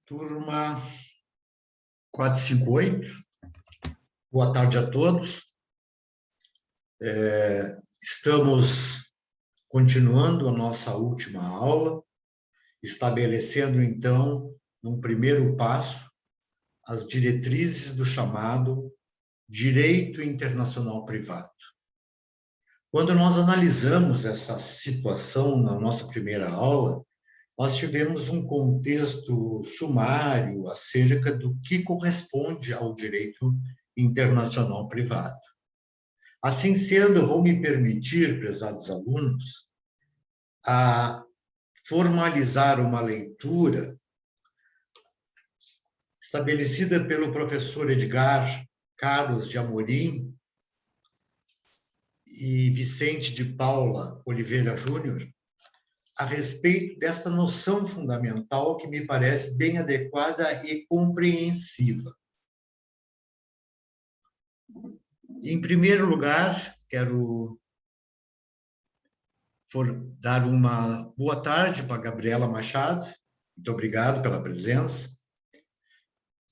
Turma 458, boa tarde a todos. Estamos continuando a nossa última aula, estabelecendo, então, num primeiro passo, as diretrizes do chamado Direito Internacional Privado. Quando nós analisamos essa situação na nossa primeira aula, nós tivemos um contexto sumário acerca do que corresponde ao direito internacional privado. Assim sendo, eu vou me permitir, prezados alunos, a formalizar uma leitura estabelecida pelo professor Edgar Carlos de Amorim e Vicente de Paula Oliveira Júnior, a respeito desta noção fundamental que me parece bem adequada e compreensiva. Em primeiro lugar, quero dar uma boa tarde para a Gabriela Machado. Muito obrigado pela presença.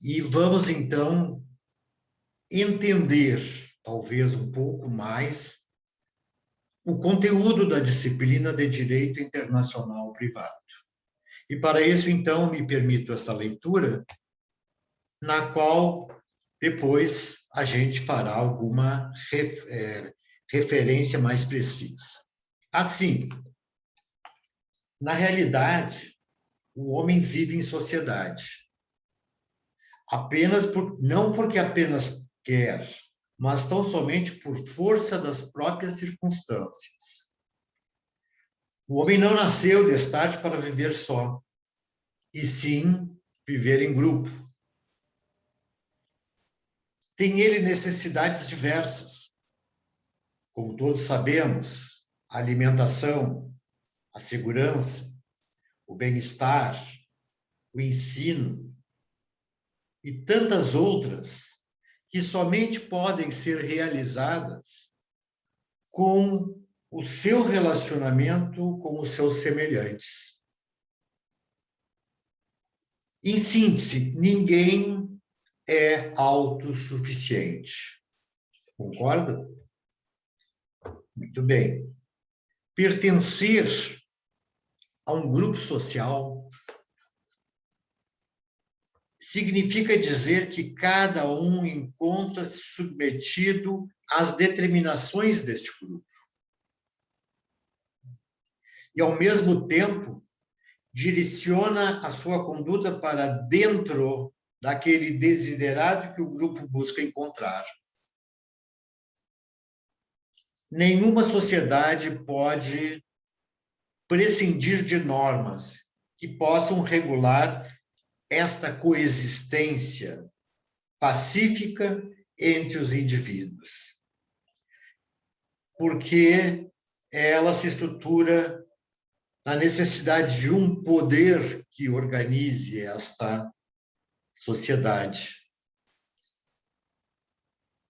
E vamos, então, entender, talvez um pouco mais, o conteúdo da disciplina de Direito Internacional Privado. E para isso, então, me permito esta leitura, na qual depois a gente fará alguma referência mais precisa. Assim, na realidade, o homem vive em sociedade. Não porque apenas quer, mas tão somente por força das próprias circunstâncias. O homem não nasceu destarte para viver só, e sim viver em grupo. Tem ele necessidades diversas, como todos sabemos, a alimentação, a segurança, o bem-estar, o ensino e tantas outras que somente podem ser realizadas com o seu relacionamento com os seus semelhantes. Em síntese, ninguém é autossuficiente. Concorda? Muito bem. Pertencer a um grupo social significa dizer que cada um encontra-se submetido às determinações deste grupo. E, ao mesmo tempo, direciona a sua conduta para dentro daquele desiderado que o grupo busca encontrar. Nenhuma sociedade pode prescindir de normas que possam regular esta coexistência pacífica entre os indivíduos, porque ela se estrutura na necessidade de um poder que organize esta sociedade.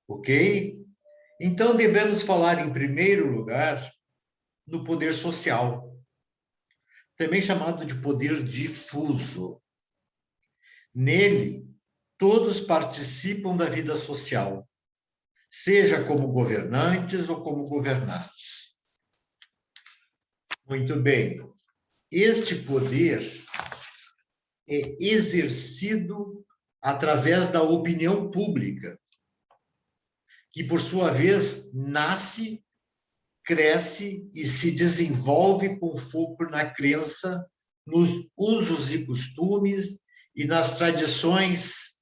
Ok? Então, devemos falar, em primeiro lugar, no poder social, também chamado de poder difuso. Nele, todos participam da vida social, seja como governantes ou como governados. Muito bem. Este poder é exercido através da opinião pública, que, por sua vez, nasce, cresce e se desenvolve com foco na crença, nos usos e costumes e nas tradições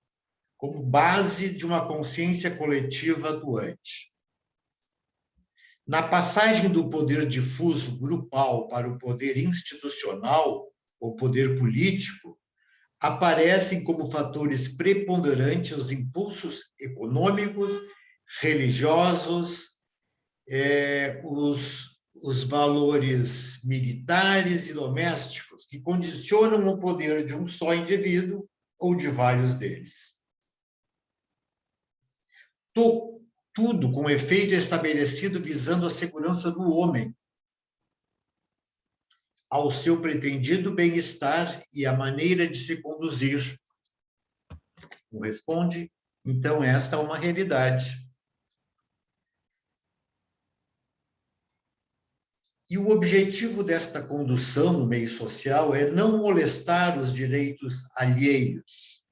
como base de uma consciência coletiva atuante. Na passagem do poder difuso grupal para o poder institucional, ou poder político, aparecem como fatores preponderantes os impulsos econômicos, religiosos, os valores militares e domésticos, que condicionam o poder de um só indivíduo ou de vários deles. Tudo com efeito estabelecido visando a segurança do homem, ao seu pretendido bem-estar e à maneira de se conduzir. Não responde? Então, esta é uma realidade. E o objetivo desta condução no meio social é não molestar os direitos alheios,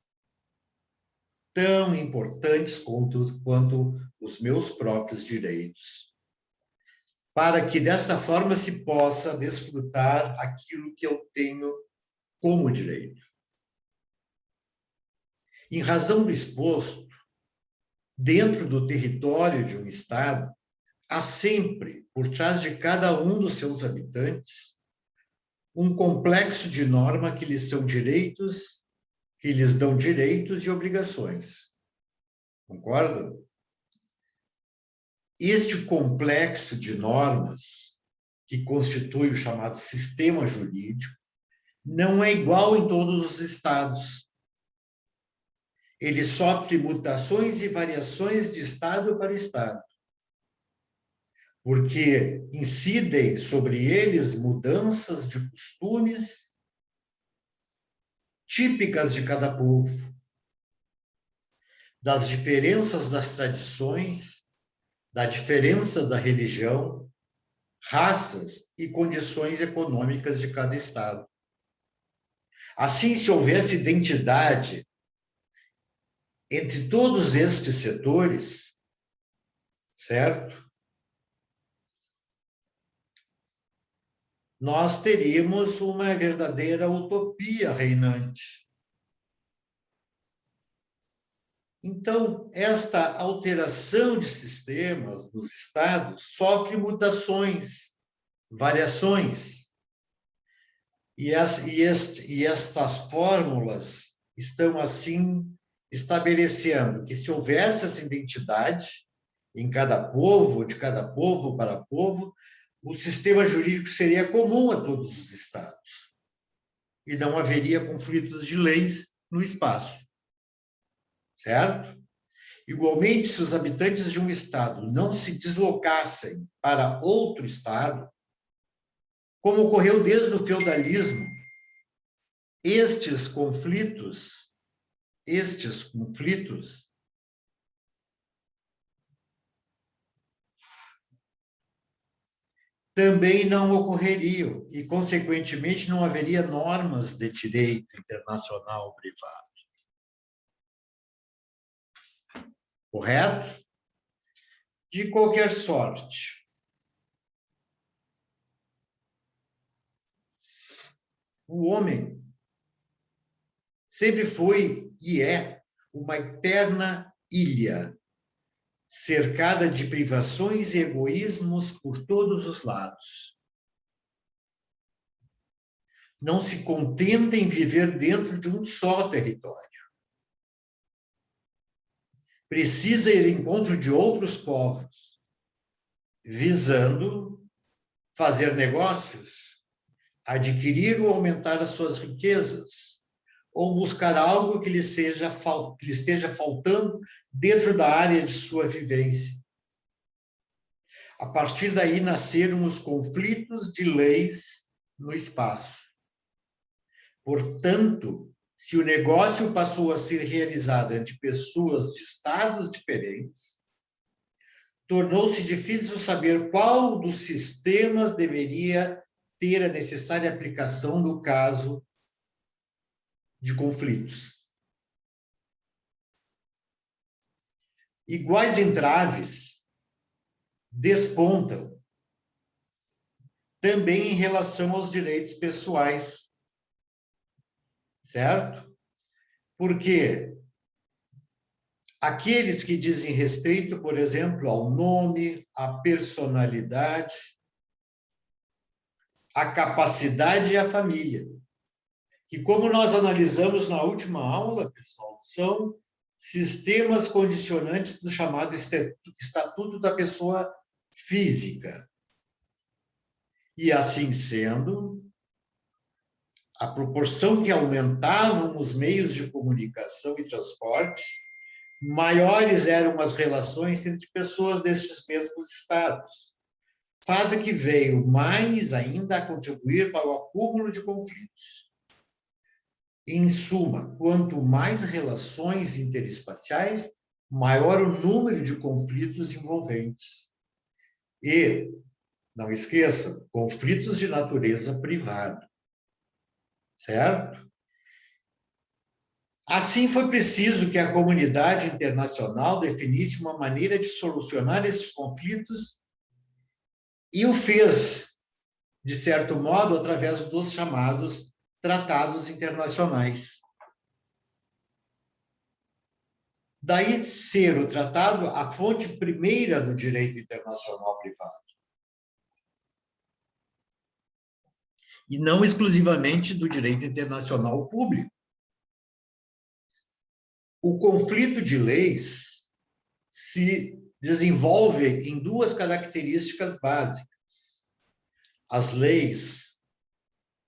tão importantes quanto os meus próprios direitos, para que desta forma se possa desfrutar aquilo que eu tenho como direito. Em razão do exposto, dentro do território de um Estado, há sempre, por trás de cada um dos seus habitantes, um complexo de normas que lhes são direitos, que lhes dão direitos e obrigações. Concordam? Este complexo de normas, que constitui o chamado sistema jurídico, não é igual em todos os estados. Ele sofre mutações e variações de estado para estado, porque incidem sobre eles mudanças de costumes típicas de cada povo, das diferenças das tradições, da diferença da religião, raças e condições econômicas de cada estado. Assim, se houvesse identidade entre todos estes setores, certo? Nós teríamos uma verdadeira utopia reinante. Então, esta alteração de sistemas nos estados sofre mutações, variações. E estas fórmulas estão, assim, estabelecendo que se houvesse essa identidade em cada povo, de cada povo para povo, o sistema jurídico seria comum a todos os estados. E não haveria conflitos de leis no espaço. Certo? Igualmente, se os habitantes de um estado não se deslocassem para outro estado, como ocorreu desde o feudalismo, estes conflitos também não ocorreriam e, consequentemente, não haveria normas de direito internacional privado. Correto? De qualquer sorte, o homem sempre foi e é uma eterna ilha, cercada de privações e egoísmos por todos os lados. Não se contenta em viver dentro de um só território. Precisa ir ao encontro de outros povos, visando fazer negócios, adquirir ou aumentar as suas riquezas, ou buscar algo que lhe esteja faltando dentro da área de sua vivência. A partir daí nasceram os conflitos de leis no espaço. Portanto, se o negócio passou a ser realizado entre pessoas de estados diferentes, tornou-se difícil saber qual dos sistemas deveria ter a necessária aplicação no caso de conflitos. Iguais entraves despontam também em relação aos direitos pessoais, certo? Porque aqueles que dizem respeito, por exemplo, ao nome, à personalidade, à capacidade e à família, que, como nós analisamos na última aula, pessoal, são sistemas condicionantes do chamado Estatuto da Pessoa Física. E, assim sendo, à proporção que aumentavam os meios de comunicação e transportes, maiores eram as relações entre pessoas destes mesmos estados, fato que veio mais ainda a contribuir para o acúmulo de conflitos. Em suma, quanto mais relações interespaciais, maior o número de conflitos envolventes. E, não esqueça, conflitos de natureza privada. Certo? Assim, foi preciso que a comunidade internacional definisse uma maneira de solucionar esses conflitos e o fez, de certo modo, através dos chamados tratados internacionais. Daí ser o tratado a fonte primeira do direito internacional privado. E não exclusivamente do direito internacional público. O conflito de leis se desenvolve em duas características básicas. As leis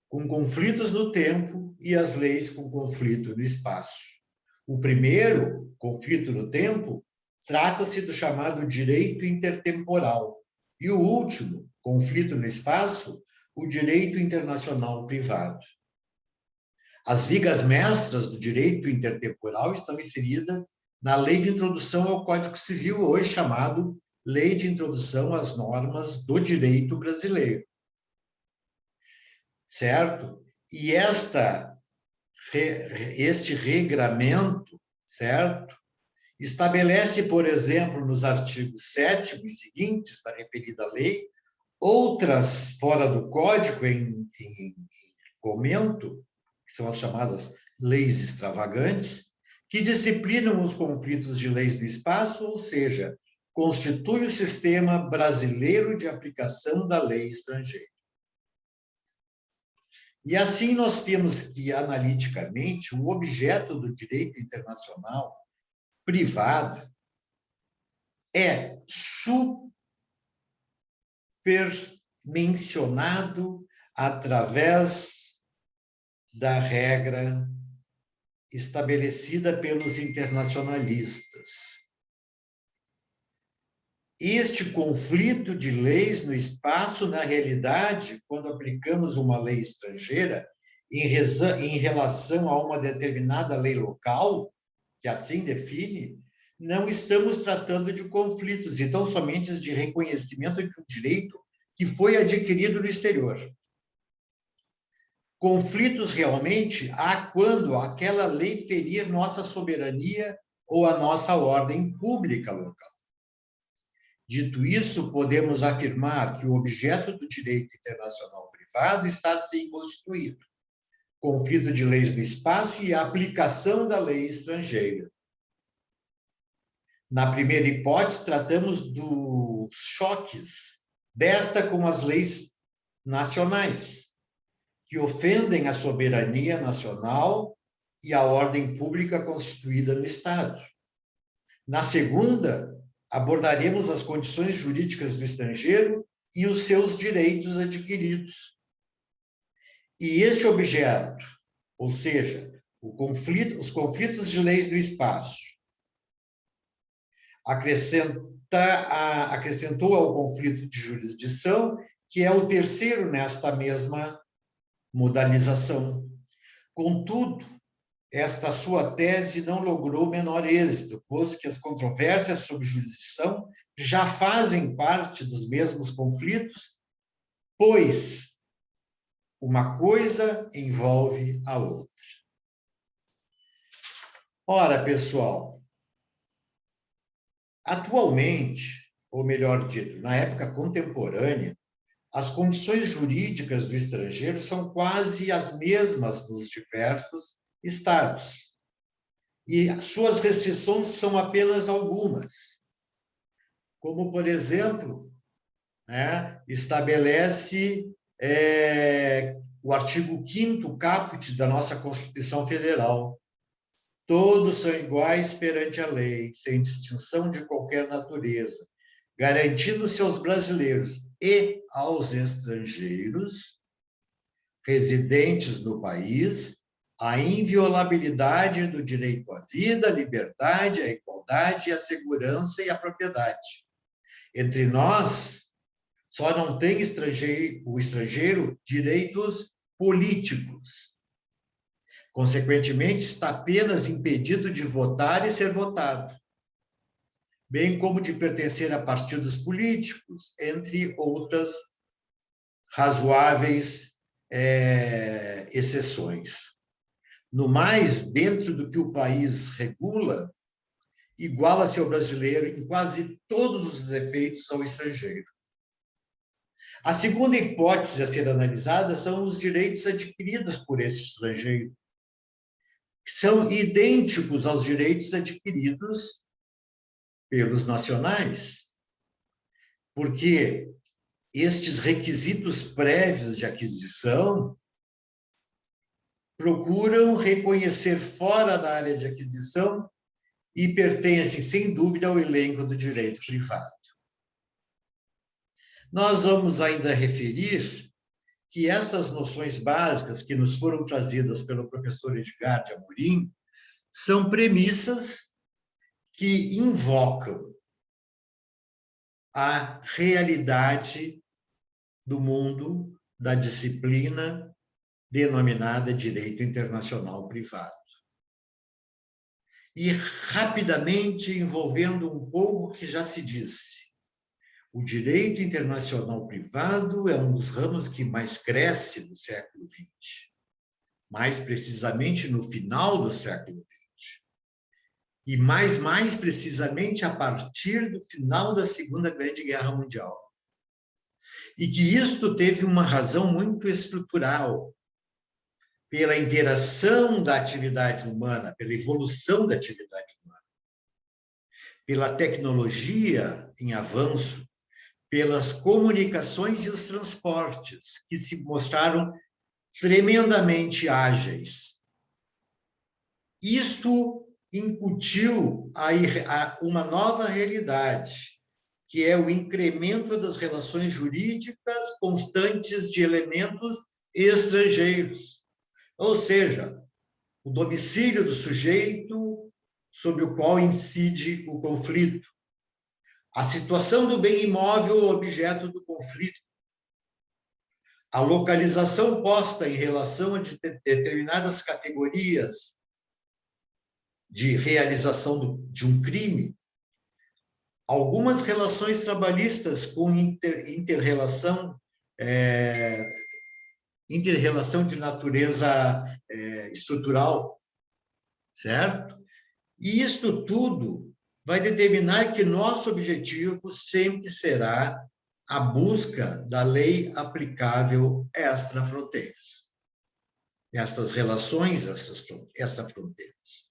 com conflitos no tempo e as leis com conflito no espaço. O primeiro, conflito no tempo, trata-se do chamado direito intertemporal. E o último, conflito no espaço, o direito internacional privado. As vigas mestras do direito intertemporal estão inseridas na Lei de Introdução ao Código Civil, hoje chamado Lei de Introdução às Normas do Direito Brasileiro. Certo? E este regramento, certo? Estabelece, por exemplo, nos artigos 7º e seguintes da referida lei, outras fora do Código em comento, que são as chamadas leis extravagantes, que disciplinam os conflitos de leis do espaço, ou seja, constitui o sistema brasileiro de aplicação da lei estrangeira. E assim nós temos que, analiticamente, o objeto do direito internacional privado é supermencionado através da regra estabelecida pelos internacionalistas. Este conflito de leis no espaço, na realidade, quando aplicamos uma lei estrangeira em relação a uma determinada lei local, que assim define, não estamos tratando de conflitos, então somente de reconhecimento de um direito que foi adquirido no exterior. Conflitos realmente há quando aquela lei ferir nossa soberania ou a nossa ordem pública local. Dito isso, podemos afirmar que o objeto do direito internacional privado está assim constituído: conflito de leis do espaço e a aplicação da lei estrangeira. Na primeira hipótese, tratamos dos choques desta com as leis nacionais, que ofendem a soberania nacional e a ordem pública constituída no Estado. Na segunda, abordaremos as condições jurídicas do estrangeiro e os seus direitos adquiridos. E este objeto, ou seja, os conflitos de leis do espaço, acrescentou ao conflito de jurisdição, que é o terceiro nesta mesma modalização. Contudo, esta sua tese não logrou menor êxito, pois que as controvérsias sobre jurisdição já fazem parte dos mesmos conflitos, pois uma coisa envolve a outra. Ora, pessoal, atualmente, ou melhor dito, na época contemporânea, as condições jurídicas do estrangeiro são quase as mesmas nos diversos estados. E suas restrições são apenas algumas. Como, por exemplo, estabelece o artigo 5º caput da nossa Constituição Federal. Todos são iguais perante a lei, sem distinção de qualquer natureza, garantindo-se aos brasileiros e aos estrangeiros residentes no país a inviolabilidade do direito à vida, à liberdade, à igualdade, à segurança e à propriedade. Entre nós, Só não tem o estrangeiro direitos políticos. Consequentemente, está apenas impedido de votar e ser votado, bem como de pertencer a partidos políticos, entre outras razoáveis exceções. No mais, dentro do que o país regula, iguala-se ao brasileiro em quase todos os efeitos ao estrangeiro. A segunda hipótese a ser analisada são os direitos adquiridos por esse estrangeiro, que são idênticos aos direitos adquiridos pelos nacionais, porque estes requisitos prévios de aquisição procuram reconhecer fora da área de aquisição e pertencem, sem dúvida, ao elenco do direito privado. Nós vamos ainda referir que essas noções básicas que nos foram trazidas pelo professor Edgar de Amorim são premissas que invocam a realidade do mundo da disciplina denominada Direito Internacional Privado. E, rapidamente, envolvendo um pouco o que já se disse, o direito internacional privado é um dos ramos que mais cresce no século XX, mais precisamente no final do século XX, e mais precisamente a partir do final da Segunda Grande Guerra Mundial. E que isto teve uma razão muito estrutural, pela interação da atividade humana, pela evolução da atividade humana, pela tecnologia em avanço, pelas comunicações e os transportes, que se mostraram tremendamente ágeis. Isto incutiu uma nova realidade, que é o incremento das relações jurídicas constantes de elementos estrangeiros. Ou seja, o domicílio do sujeito sobre o qual incide o conflito, a situação do bem imóvel objeto do conflito, a localização posta em relação a determinadas categorias de realização de um crime, algumas relações trabalhistas com interrelação de natureza estrutural, certo? E isto tudo vai determinar que nosso objetivo sempre será a busca da lei aplicável extra-fronteiras, estas relações extra-fronteiras.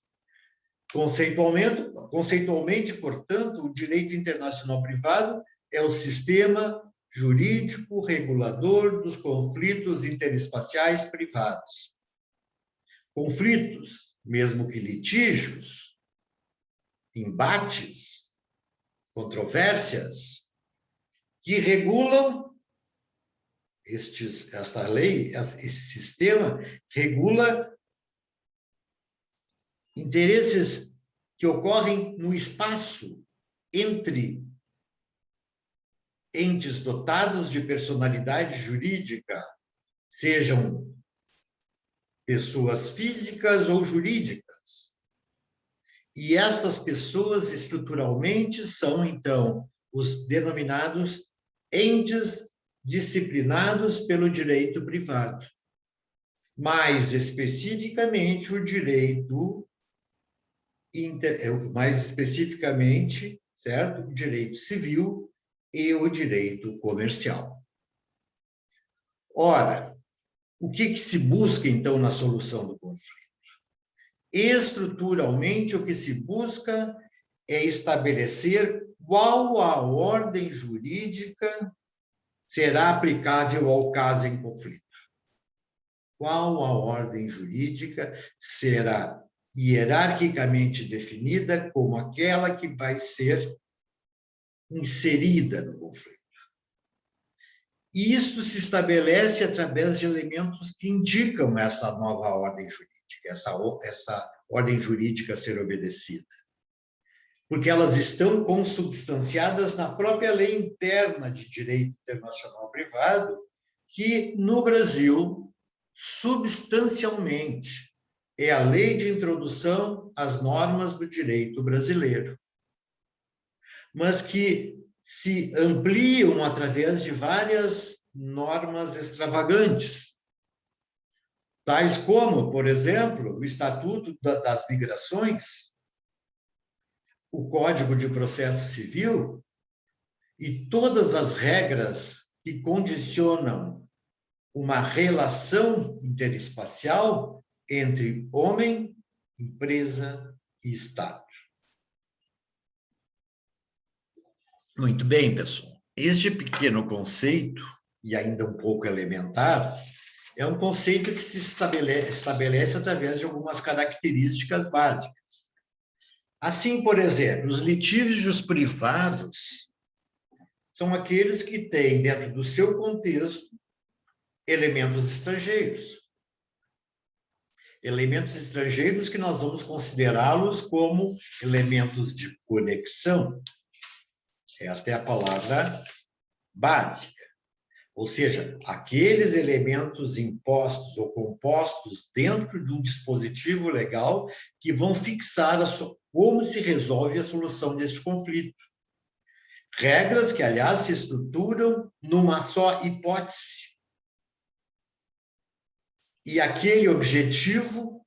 Conceitualmente, portanto, o direito internacional privado é o sistema jurídico regulador dos conflitos interespaciais privados. Conflitos, mesmo que litígios, embates, controvérsias, que regulam esta lei, esse sistema, regula interesses que ocorrem no espaço entre entes dotados de personalidade jurídica, sejam pessoas físicas ou jurídicas. E essas pessoas, estruturalmente, são, então, os denominados entes disciplinados pelo direito privado. Mais especificamente, o direito, certo? O direito civil e o direito comercial. Ora, o que se busca, então, na solução do conflito? Estruturalmente, o que se busca é estabelecer qual a ordem jurídica será aplicável ao caso em conflito. Qual a ordem jurídica será hierarquicamente definida como aquela que vai ser inserida no conflito. E isto se estabelece através de elementos que indicam essa nova ordem jurídica, essa ordem jurídica a ser obedecida. porque elas estão consubstanciadas na própria lei interna de direito internacional privado, que, no Brasil, substancialmente, é a lei de introdução às normas do direito brasileiro, mas que se ampliam através de várias normas extravagantes, tais como, por exemplo, o Estatuto das Migrações, o Código de Processo Civil e todas as regras que condicionam uma relação interespacial entre homem, empresa e Estado. Muito bem, pessoal. Este pequeno conceito, e ainda um pouco elementar, é um conceito que se estabelece através de algumas características básicas. Assim, por exemplo, os litígios privados são aqueles que têm, dentro do seu contexto, elementos estrangeiros. Elementos estrangeiros que nós vamos considerá-los como elementos de conexão. Esta é a palavra básica. Ou seja, aqueles elementos impostos ou compostos dentro de um dispositivo legal que vão fixar como se resolve a solução deste conflito. Regras que, aliás, se estruturam numa só hipótese. E aquele objetivo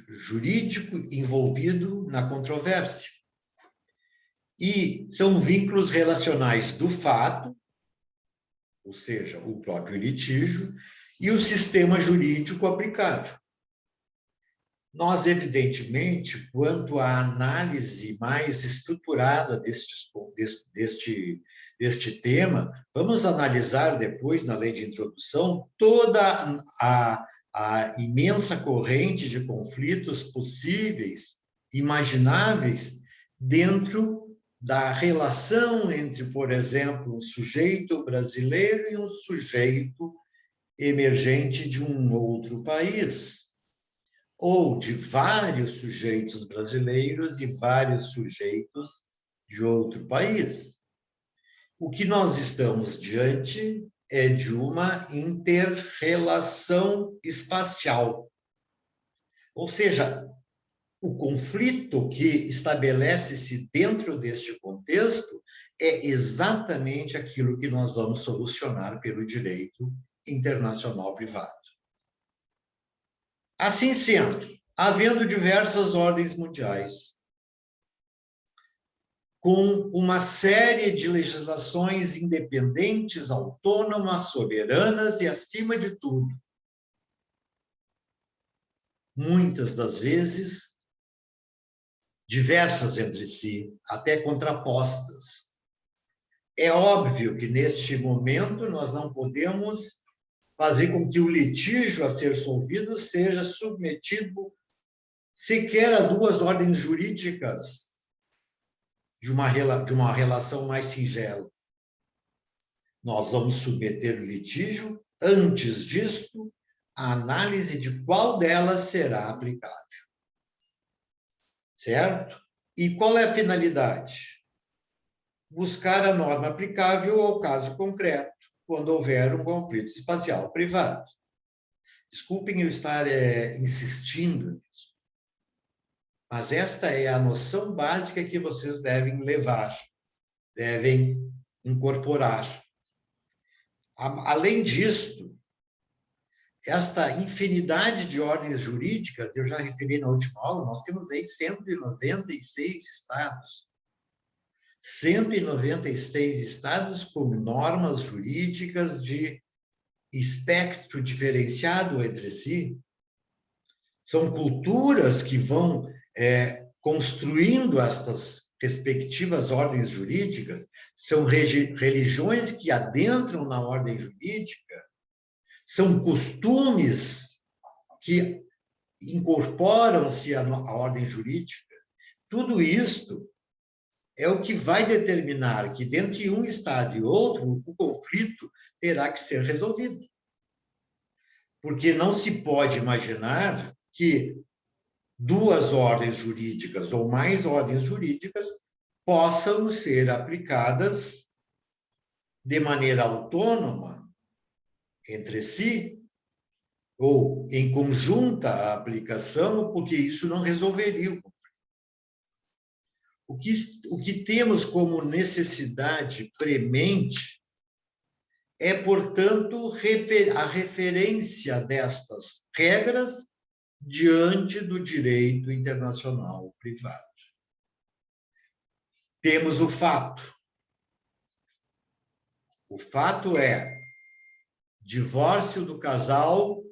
jurídico envolvido na controvérsia. E são vínculos relacionais do fato, ou seja, o próprio litígio, e o sistema jurídico aplicável. Nós, evidentemente, quanto à análise mais estruturada deste tema, vamos analisar depois, na lei de introdução, toda a imensa corrente de conflitos possíveis, imagináveis, dentro da relação entre, por exemplo, um sujeito brasileiro e um sujeito emergente de um outro país, ou de vários sujeitos brasileiros e vários sujeitos de outro país. O que nós estamos diante é de uma inter-relação espacial. Ou seja, o conflito que estabelece-se dentro deste contexto é exatamente aquilo que nós vamos solucionar pelo direito internacional privado. Assim sendo, havendo diversas ordens mundiais, com uma série de legislações independentes, autônomas, soberanas e, acima de tudo, muitas das vezes, diversas entre si, até contrapostas. É óbvio que, neste momento, nós não podemos fazer com que o litígio a ser solvido seja submetido sequer a duas ordens jurídicas de uma relação mais singela. Nós vamos submeter o litígio, antes disto, à análise de qual delas será aplicável. Certo? E qual é a finalidade? Buscar a norma aplicável ao caso concreto, quando houver um conflito espacial privado. Desculpem eu estar insistindo nisso, mas esta é a noção básica que vocês devem levar, devem incorporar. Além disto, esta infinidade de ordens jurídicas, eu já referi na última aula, nós temos aí 196 estados. 196 estados com normas jurídicas de espectro diferenciado entre si. São culturas que vão construindo estas respectivas ordens jurídicas, são religiões que adentram na ordem jurídica, são costumes que incorporam-se à ordem jurídica. Tudo isto é o que vai determinar que, dentro de um estado e outro, o conflito terá que ser resolvido. Porque não se pode imaginar que duas ordens jurídicas ou mais ordens jurídicas possam ser aplicadas de maneira autônoma entre si, ou em conjunta aplicação, porque isso não resolveria o conflito. O que temos como necessidade premente é, portanto, a referência destas regras diante do direito internacional privado. Temos o fato. O fato é divórcio do casal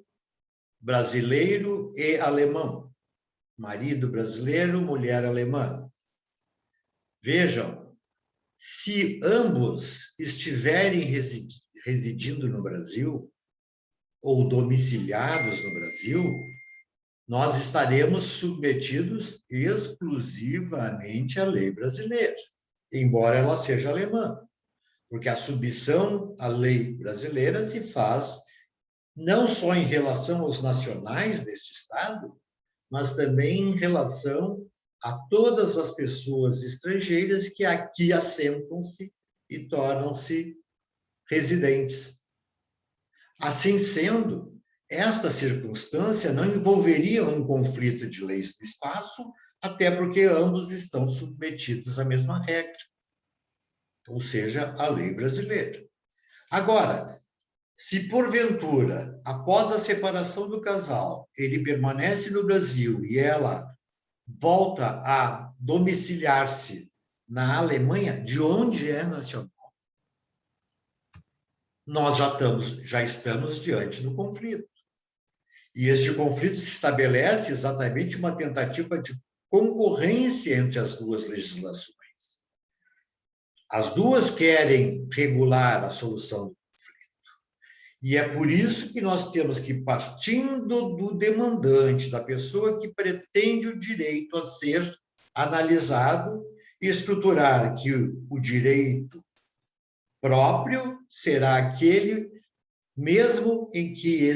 brasileiro e alemão. Marido brasileiro, mulher alemã. Vejam, se ambos estiverem residindo no Brasil ou domiciliados no Brasil, nós estaremos submetidos exclusivamente à lei brasileira, embora ela seja alemã, porque a submissão à lei brasileira se faz não só em relação aos nacionais deste Estado, mas também em relação a todas as pessoas estrangeiras que aqui assentam-se e tornam-se residentes. Assim sendo, esta circunstância não envolveria um conflito de leis do espaço, até porque ambos estão submetidos à mesma regra, ou seja, à lei brasileira. Agora, se porventura, após a separação do casal, ele permanece no Brasil e ela volta a domiciliar-se na Alemanha, de onde é nacional, nós já estamos diante do conflito. E este conflito se estabelece exatamente uma tentativa de concorrência entre as duas legislações. As duas querem regular a solução do conflito. E é por isso que nós temos que, partindo do demandante, da pessoa que pretende o direito a ser analisado, estruturar que o direito próprio será aquele, mesmo em que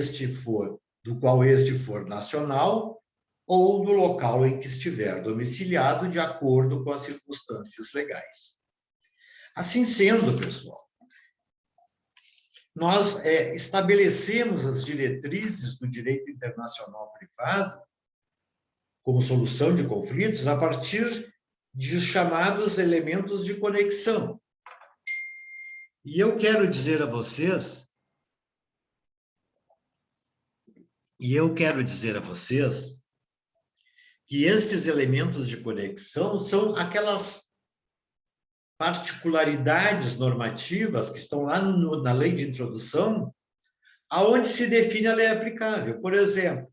do qual este for nacional, ou do local em que estiver domiciliado, de acordo com as circunstâncias legais. Assim sendo, pessoal, nós estabelecemos as diretrizes do direito internacional privado como solução de conflitos a partir de chamados elementos de conexão. E eu quero dizer a vocês que estes elementos de conexão são aquelas particularidades normativas que estão lá na lei de introdução, aonde se define a lei aplicável. Por exemplo,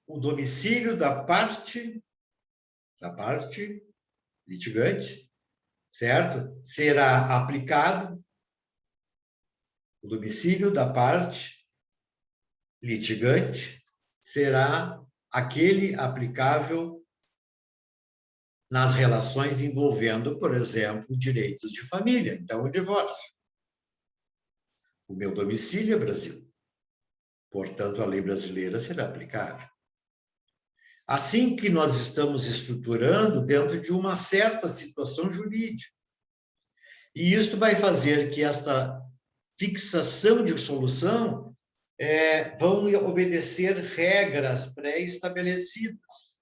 o domicílio da parte litigante, certo? Será aplicado o domicílio da parte litigante será aquele aplicável nas relações envolvendo, por exemplo, direitos de família, então o divórcio. O meu domicílio é Brasil. Portanto, a lei brasileira será aplicável. Assim que nós estamos estruturando dentro de uma certa situação jurídica. E isto vai fazer que esta fixação de solução vão obedecer regras pré-estabelecidas,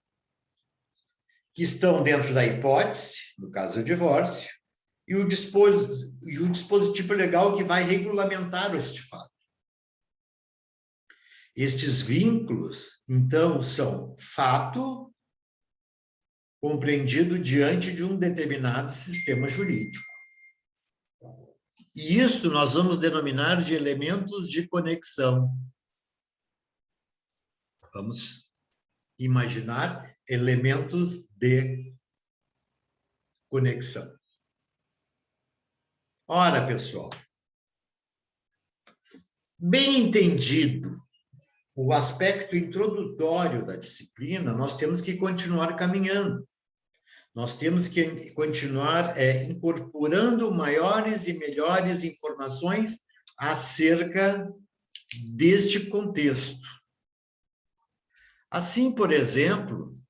que estão dentro da hipótese, no caso do divórcio, e o dispositivo legal que vai regulamentar este fato. Estes vínculos, então, são fato compreendido diante de um determinado sistema jurídico. E isto nós vamos denominar de elementos de conexão. Vamos imaginar elementos de conexão. Ora, pessoal, bem entendido o aspecto introdutório da disciplina, nós temos que continuar caminhando. Nós temos que continuar incorporando maiores e melhores informações acerca deste contexto. Assim, por exemplo,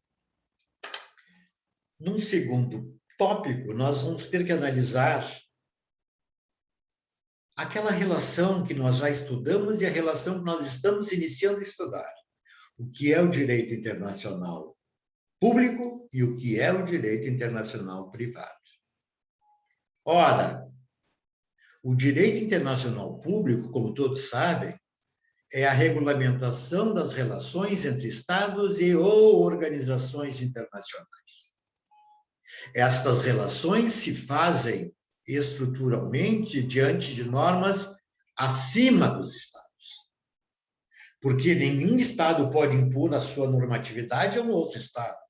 num segundo tópico, nós vamos ter que analisar aquela relação que nós já estudamos e a relação que nós estamos iniciando a estudar. O que é o direito internacional público e o que é o direito internacional privado. Ora, o direito internacional público, como todos sabem, é a regulamentação das relações entre Estados e ou organizações internacionais. Estas relações se fazem estruturalmente diante de normas acima dos Estados, porque nenhum Estado pode impor a sua normatividade a um outro Estado.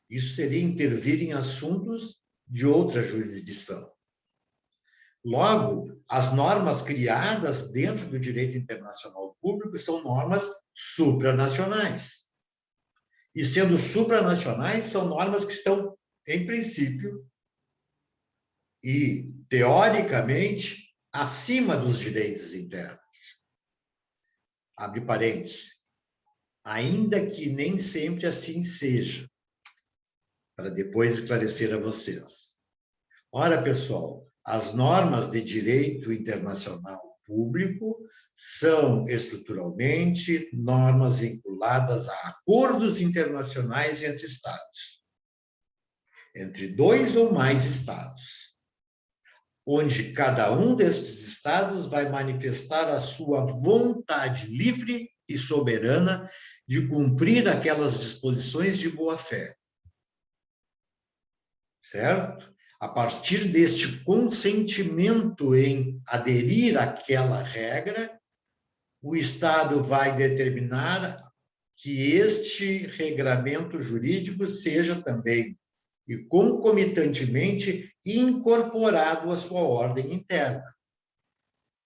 Isso seria intervir em assuntos de outra jurisdição. Logo, as normas criadas dentro do direito internacional público são normas supranacionais. E, sendo supranacionais, são normas que estão, em princípio, e, teoricamente, acima dos direitos internos. Abre parênteses. Ainda que nem sempre assim seja, para depois esclarecer a vocês. Ora, pessoal, as normas de direito internacional público são, estruturalmente, normas vinculadas a acordos internacionais entre Estados, entre 2 ou mais Estados, onde cada um destes Estados vai manifestar a sua vontade livre e soberana de cumprir aquelas disposições de boa-fé. Certo? A partir deste consentimento em aderir àquela regra, o Estado vai determinar que este regramento jurídico seja também, e concomitantemente, incorporado à sua ordem interna.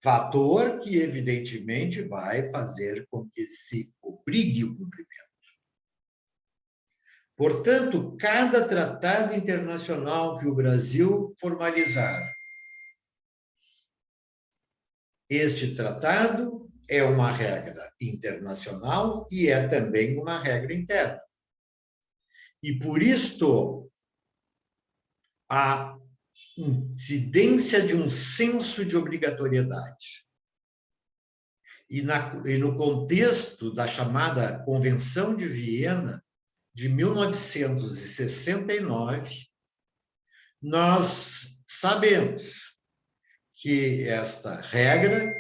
Fator que, evidentemente, vai fazer com que se obrigue o cumprimento. Portanto, cada tratado internacional que o Brasil formalizar, este tratado é uma regra internacional e é também uma regra interna. E, por isto, a incidência de um senso de obrigatoriedade. E no contexto da chamada Convenção de Viena, de 1969, nós sabemos que esta regra,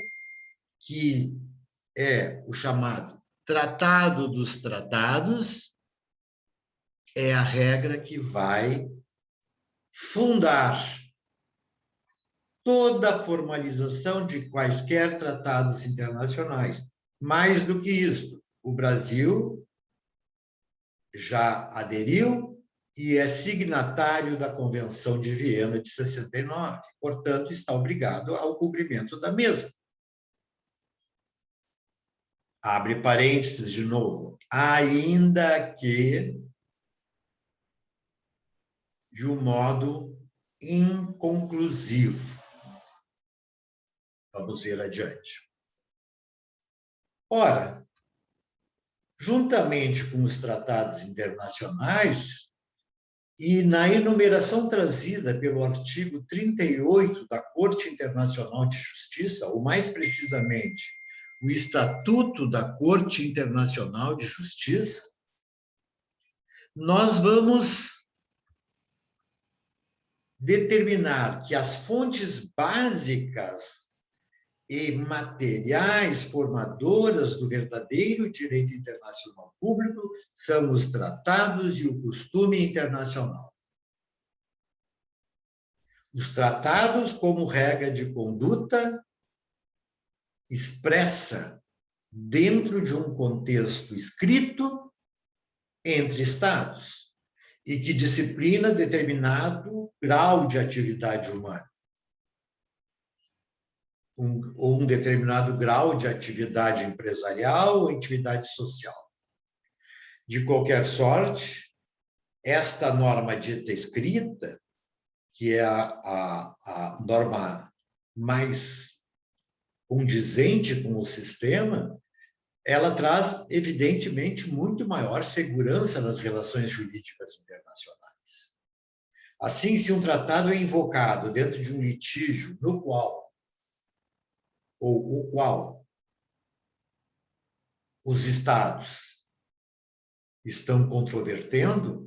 que é o chamado Tratado dos Tratados, é a regra que vai fundar toda a formalização de quaisquer tratados internacionais. Mais do que isso, o Brasil já aderiu e é signatário da Convenção de Viena de 69, portanto, está obrigado ao cumprimento da mesma. Abre parênteses de novo. Ainda que de um modo inconclusivo. Vamos ver adiante. Ora, juntamente com os tratados internacionais, e na enumeração trazida pelo artigo 38 da Corte Internacional de Justiça, ou mais precisamente, o Estatuto da Corte Internacional de Justiça, nós vamos determinar que as fontes básicas e materiais formadoras do verdadeiro direito internacional público são os tratados e o costume internacional. Os tratados, como regra de conduta, expressa dentro de um contexto escrito entre Estados e que disciplina determinado grau de atividade humana. Ou um determinado grau de atividade empresarial ou atividade social. De qualquer sorte, esta norma dita escrita, que é a norma mais condizente com o sistema, ela traz, evidentemente, muito maior segurança nas relações jurídicas internacionais. Assim, se um tratado é invocado dentro de um litígio no qual, ou o qual, os estados estão controvertendo,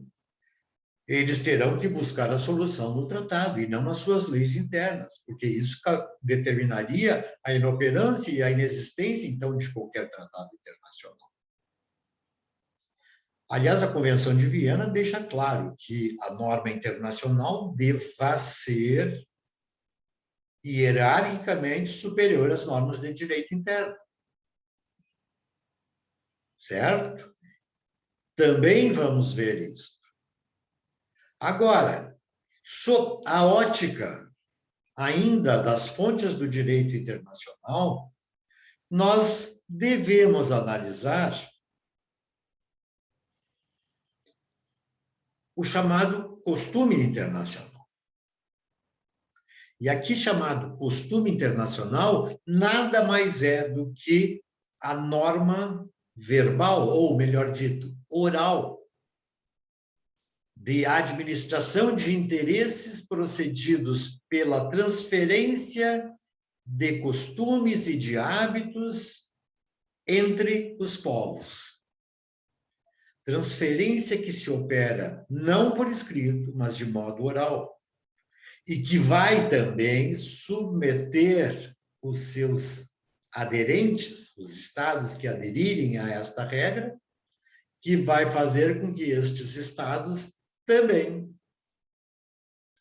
eles terão que buscar a solução no tratado e não nas suas leis internas, porque isso determinaria a inoperância e a inexistência, então, de qualquer tratado internacional. Aliás, a Convenção de Viena deixa claro que a norma internacional deva ser hierarquicamente superior às normas de direito interno. Certo? Também vamos ver isso. Agora, sob a ótica ainda das fontes do direito internacional, nós devemos analisar o chamado costume internacional. E aqui chamado costume internacional nada mais é do que a norma verbal, ou melhor dito, oral, de administração de interesses procedidos pela transferência de costumes e de hábitos entre os povos. Transferência que se opera não por escrito, mas de modo oral, e que vai também submeter os seus aderentes, os estados que aderirem a esta regra, que vai fazer com que estes estados também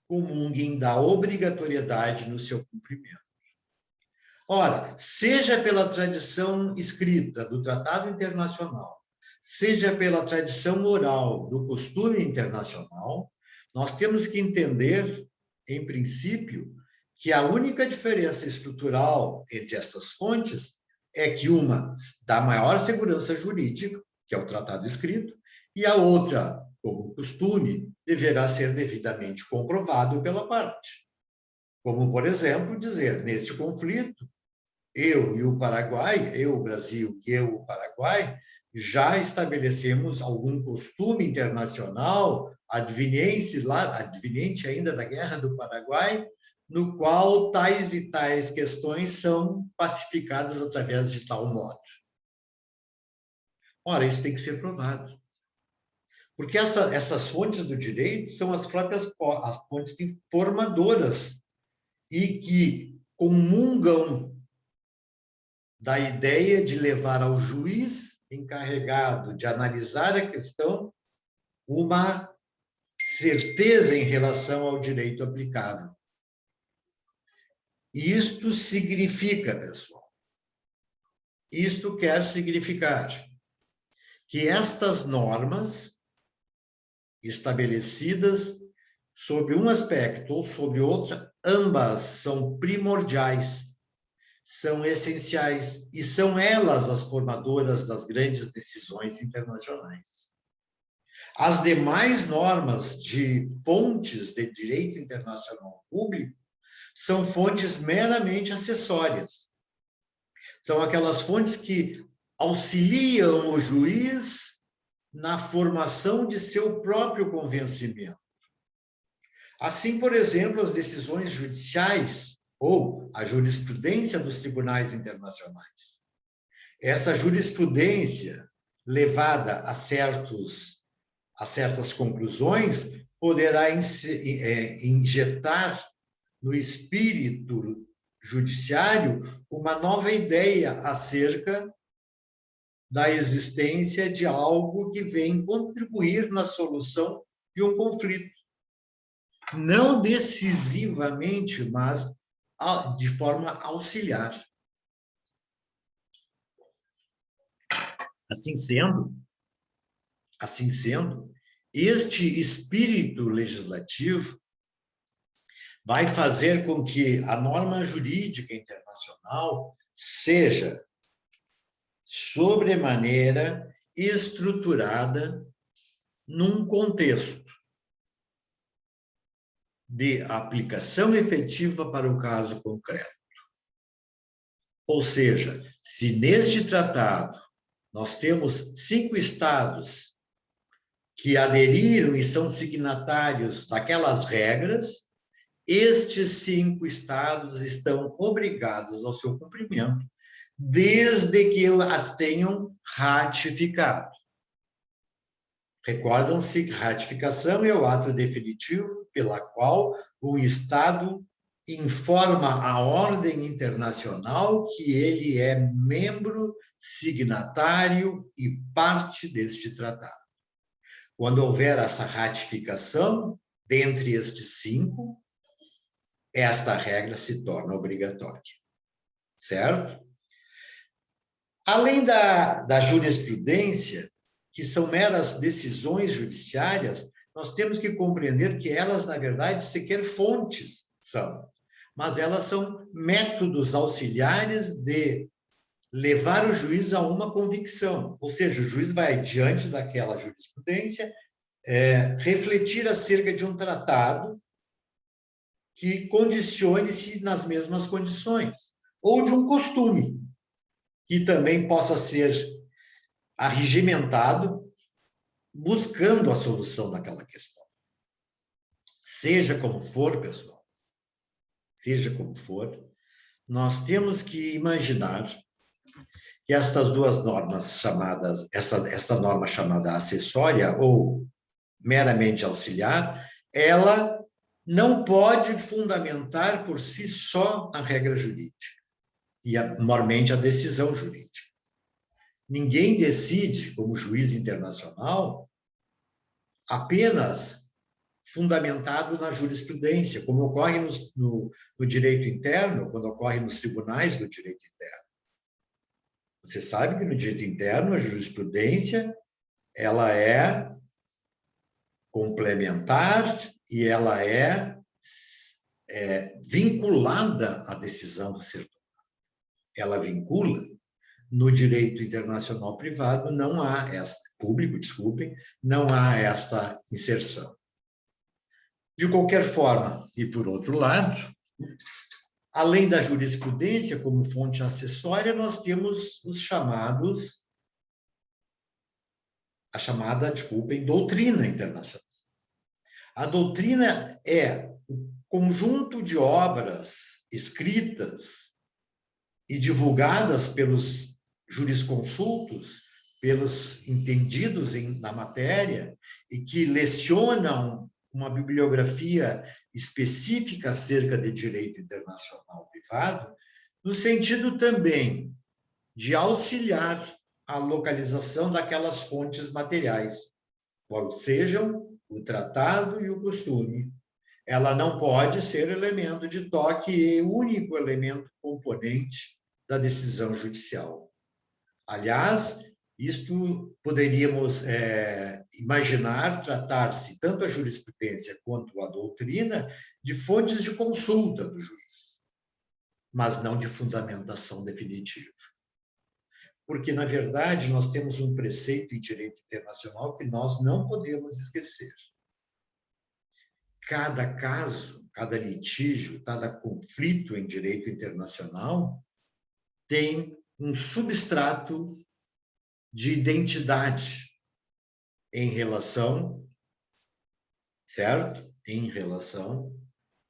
comunguem da obrigatoriedade no seu cumprimento. Ora, seja pela tradição escrita do Tratado Internacional, seja pela tradição oral do costume internacional, nós temos que entender, em princípio, que a única diferença estrutural entre estas fontes é que uma dá maior segurança jurídica, que é o tratado escrito, e a outra, como costume, deverá ser devidamente comprovado pela parte. Como, por exemplo, dizer, neste conflito, eu e o Paraguai, eu, o Brasil, e eu, o Paraguai, já estabelecemos algum costume internacional adveniente ainda da Guerra do Paraguai, no qual tais e tais questões são pacificadas através de tal modo. Ora, isso tem que ser provado. Porque essas fontes do direito são as próprias as fontes informadoras e que comungam da ideia de levar ao juiz encarregado de analisar a questão uma certeza em relação ao direito aplicável. Isto significa, pessoal, isto quer significar que estas normas estabelecidas sobre um aspecto ou sobre outro, ambas são primordiais, são essenciais e são elas as formadoras das grandes decisões internacionais. As demais normas de fontes de direito internacional público são fontes meramente acessórias. São aquelas fontes que auxiliam o juiz na formação de seu próprio convencimento. Assim, por exemplo, as decisões judiciais ou a jurisprudência dos tribunais internacionais. Essa jurisprudência, levada a certas conclusões, poderá injetar no espírito judiciário uma nova ideia acerca da existência de algo que vem contribuir na solução de um conflito. Não decisivamente, mas de forma auxiliar. Assim sendo, este espírito legislativo vai fazer com que a norma jurídica internacional seja sobremaneira estruturada num contexto de aplicação efetiva para o caso concreto. Ou seja, se neste tratado Nós temos 5 estados que aderiram e são signatários daquelas regras. Estes 5 estados estão obrigados ao seu cumprimento, desde que as tenham ratificado. Recordam-se que ratificação é o ato definitivo pela qual o Estado informa a ordem internacional que ele é membro, signatário e parte deste tratado. Quando houver essa ratificação, dentre estes 5, esta regra se torna obrigatória, certo? Além da jurisprudência, que são meras decisões judiciárias, nós temos que compreender que elas, na verdade, sequer fontes são, mas elas são métodos auxiliares de levar o juiz a uma convicção, ou seja, o juiz vai, diante daquela jurisprudência, refletir acerca de um tratado que condicione-se nas mesmas condições, ou de um costume, que também possa ser arregimentado, buscando a solução daquela questão. Seja como for, pessoal, seja como for, nós temos que imaginar que estas duas normas chamadas, esta norma chamada acessória ou meramente auxiliar, ela não pode fundamentar por si só a regra jurídica e, mormente, a decisão jurídica. Ninguém decide, como juiz internacional, apenas fundamentado na jurisprudência, como ocorre no direito interno, quando ocorre nos tribunais do direito interno. Você sabe que no direito interno a jurisprudência ela é complementar e ela é vinculada à decisão a ser tomada. Ela vincula. No direito internacional privado não há público, desculpem, não há esta inserção. De qualquer forma, e por outro lado, além da jurisprudência como fonte acessória, nós temos doutrina internacional. A doutrina é o conjunto de obras escritas e divulgadas pelos jurisconsultos, pelos entendidos na matéria, e que lecionam uma bibliografia específica acerca de direito internacional privado, no sentido também de auxiliar a localização daquelas fontes materiais, qual sejam o tratado e o costume. Ela não pode ser elemento de toque e único elemento componente da decisão judicial. Aliás, isto poderíamos imaginar tratar-se, tanto a jurisprudência quanto a doutrina, de fontes de consulta do juiz, mas não de fundamentação definitiva. Porque, na verdade, nós temos um preceito em direito internacional que nós não podemos esquecer. Cada caso, cada litígio, cada conflito em direito internacional tem um substrato de identidade em relação, certo? Em relação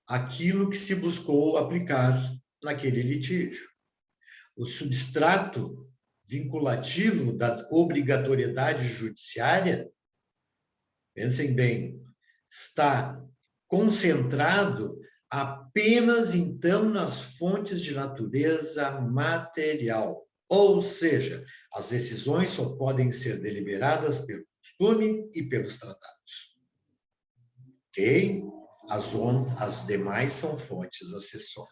àquilo que se buscou aplicar naquele litígio. O substrato vinculativo da obrigatoriedade judiciária, pensem bem, está concentrado apenas, então, nas fontes de natureza material. Ou seja, as decisões só podem ser deliberadas pelo costume e pelos tratados. Ok? As demais são fontes acessórias.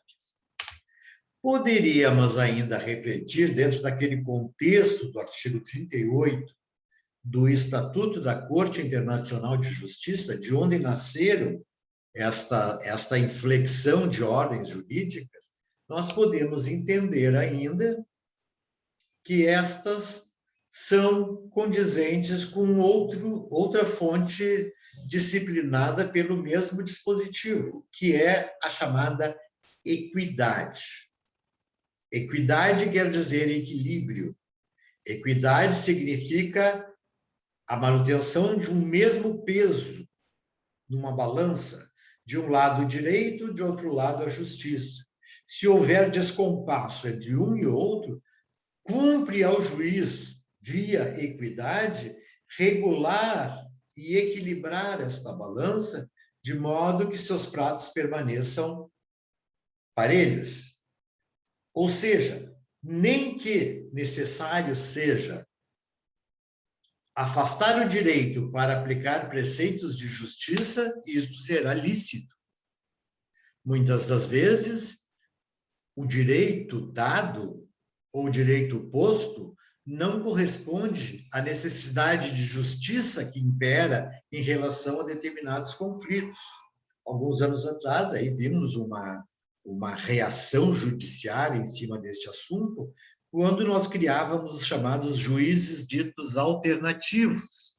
Poderíamos ainda refletir, dentro daquele contexto do artigo 38 do Estatuto da Corte Internacional de Justiça, de onde nasceram esta inflexão de ordens jurídicas, nós podemos entender ainda que estas são condizentes com outra fonte disciplinada pelo mesmo dispositivo, que é a chamada equidade. Equidade quer dizer equilíbrio. Equidade significa a manutenção de um mesmo peso numa balança, de um lado o direito, de outro lado a justiça. Se houver descompasso entre um e outro, cumpre ao juiz, via equidade, regular e equilibrar esta balança, de modo que seus pratos permaneçam parelhos. Ou seja, nem que necessário seja afastar o direito para aplicar preceitos de justiça, isto será lícito. Muitas das vezes, o direito dado ou o direito posto não corresponde à necessidade de justiça que impera em relação a determinados conflitos. Alguns anos atrás, aí vimos uma reação judiciária em cima deste assunto, quando nós criávamos os chamados juízes ditos alternativos.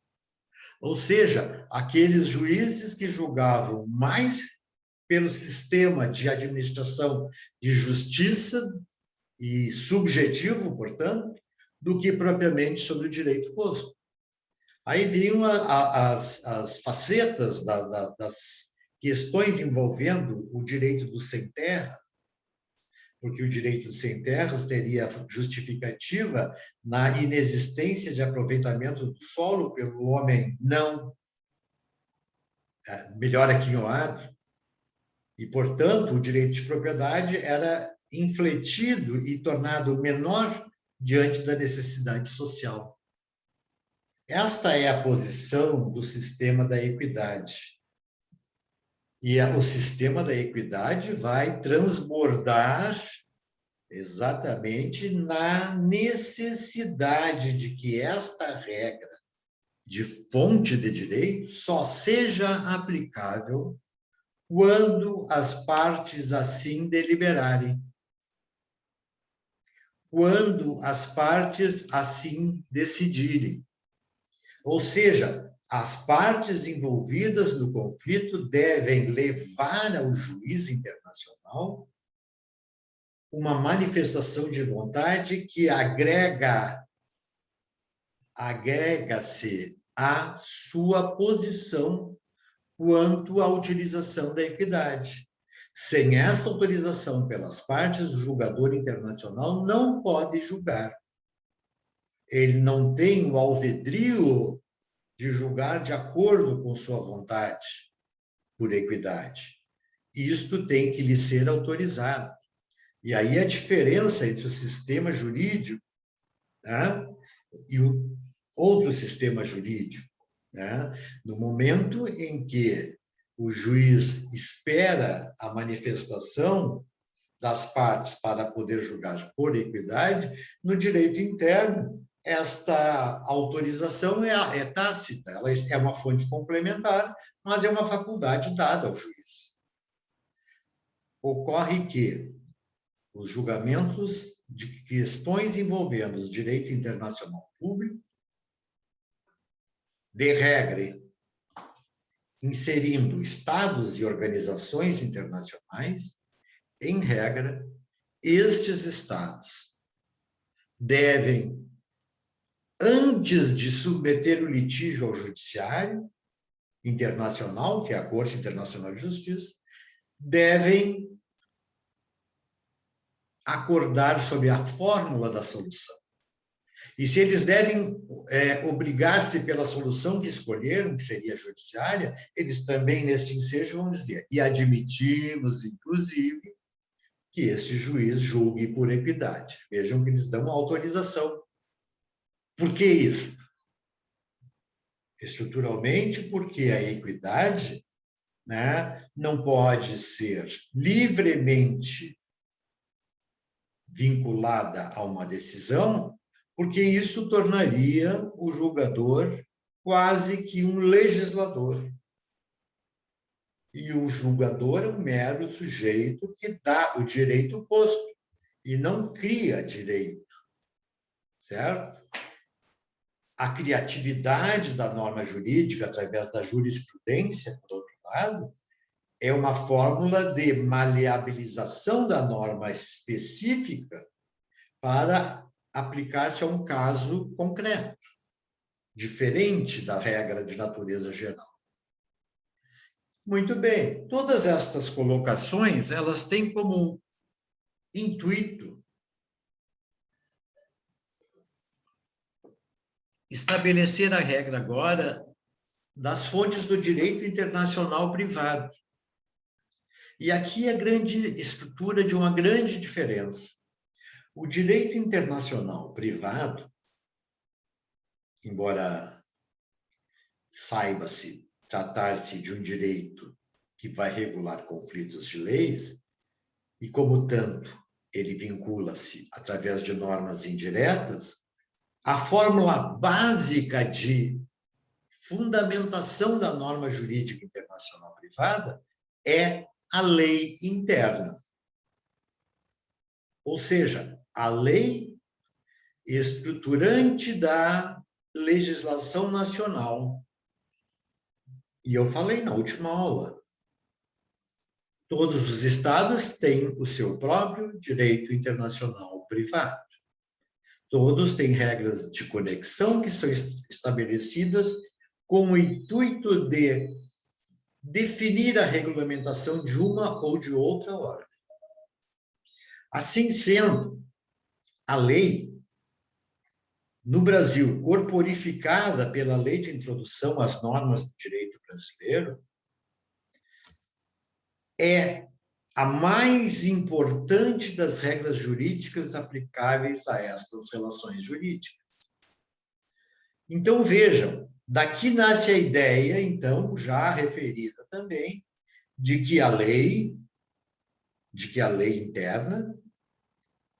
Ou seja, aqueles juízes que julgavam mais pelo sistema de administração de justiça e subjetivo, portanto, do que propriamente sobre o direito posto. Aí vinham as facetas das questões envolvendo o direito do sem terra, porque o direito do sem terras teria justificativa na inexistência de aproveitamento do solo pelo homem não melhor aquinhoado, e, portanto, o direito de propriedade era infletido e tornado menor diante da necessidade social. Esta é a posição do sistema da equidade. E o sistema da equidade vai transbordar exatamente na necessidade de que esta regra de fonte de direito só seja aplicável quando as partes assim deliberarem, quando as partes assim decidirem. Ou seja, as partes envolvidas no conflito devem levar ao juiz internacional uma manifestação de vontade que agrega-se à sua posição quanto à utilização da equidade. Sem esta autorização pelas partes, o julgador internacional não pode julgar. Ele não tem o alvedrio de julgar de acordo com sua vontade, por equidade. Isto tem que lhe ser autorizado. E aí a diferença entre o sistema jurídico, né, e o outro sistema jurídico, né? No momento em que o juiz espera a manifestação das partes para poder julgar por equidade, no direito interno, esta autorização é tácita, ela é uma fonte complementar, mas é uma faculdade dada ao juiz. Ocorre que os julgamentos de questões envolvendo o direito internacional público, de regra, inserindo estados e organizações internacionais, em regra, estes estados devem, antes de submeter o litígio ao judiciário internacional, que é a Corte Internacional de Justiça, devem acordar sobre a fórmula da solução. E se eles devem obrigar-se pela solução que escolheram, que seria a judiciária, eles também, neste ensejo, vão dizer, e admitimos, inclusive, que este juiz julgue por equidade. Vejam que eles dão uma autorização. Por que isso? Estruturalmente, porque a equidade, né, não pode ser livremente vinculada a uma decisão, porque isso tornaria o julgador quase que um legislador. E o julgador é um mero sujeito que dá o direito posto e não cria direito, certo? A criatividade da norma jurídica, através da jurisprudência, por outro lado, é uma fórmula de maleabilização da norma específica para aplicar-se a um caso concreto, diferente da regra de natureza geral. Muito bem, todas estas colocações, elas têm como intuito estabelecer a regra agora das fontes do direito internacional privado. E aqui a grande estrutura de uma grande diferença. O direito internacional privado, embora saiba-se tratar-se de um direito que vai regular conflitos de leis, e como tanto ele vincula-se através de normas indiretas, a fórmula básica de fundamentação da norma jurídica internacional privada é a lei interna. Ou seja, a lei estruturante da legislação nacional. E eu falei na última aula, todos os estados têm o seu próprio direito internacional privado. Todos têm regras de conexão que são estabelecidas com o intuito de definir a regulamentação de uma ou de outra ordem. Assim sendo, a lei, no Brasil, corporificada pela Lei de Introdução às Normas do Direito Brasileiro, é a mais importante das regras jurídicas aplicáveis a estas relações jurídicas. Então, vejam, daqui nasce a ideia, então, já referida também, de que a lei interna,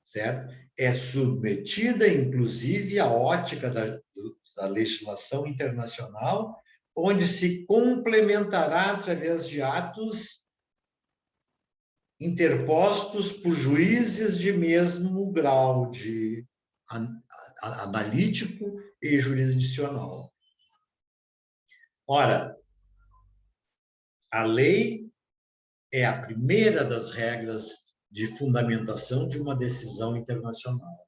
certo? É submetida, inclusive, à ótica da legislação internacional, onde se complementará através de atos interpostos por juízes de mesmo grau de analítico e jurisdicional. Ora, a lei é a primeira das regras de fundamentação de uma decisão internacional.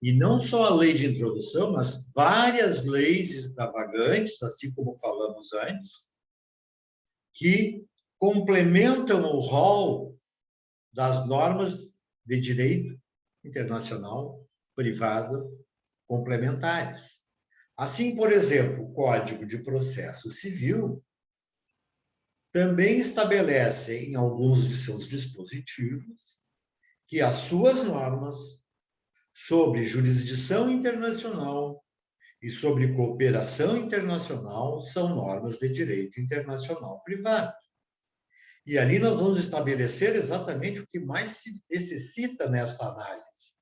E não só a lei de introdução, mas várias leis extravagantes, assim como falamos antes, que complementam o rol das normas de direito internacional privado complementares. Assim, por exemplo, o Código de Processo Civil também estabelece, em alguns de seus dispositivos, que as suas normas sobre jurisdição internacional e sobre cooperação internacional são normas de direito internacional privado. E ali nós vamos estabelecer exatamente o que mais se necessita nesta análise.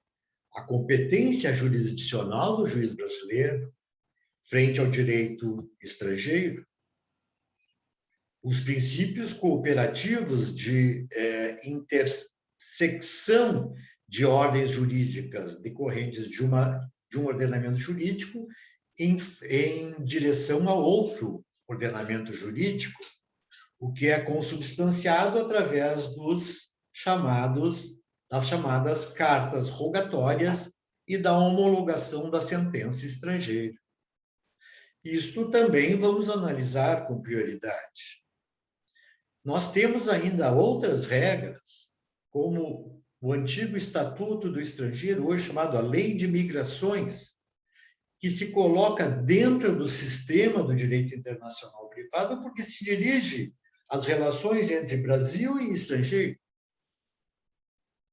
A competência jurisdicional do juiz brasileiro frente ao direito estrangeiro, os princípios cooperativos de intersecção de ordens jurídicas decorrentes de um ordenamento jurídico em direção a outro ordenamento jurídico, o que é consubstanciado através das chamadas cartas rogatórias e da homologação da sentença estrangeira. Isto também vamos analisar com prioridade. Nós temos ainda outras regras, como o antigo Estatuto do Estrangeiro, hoje chamado a Lei de Migrações, que se coloca dentro do sistema do direito internacional privado porque se dirige às relações entre Brasil e estrangeiro,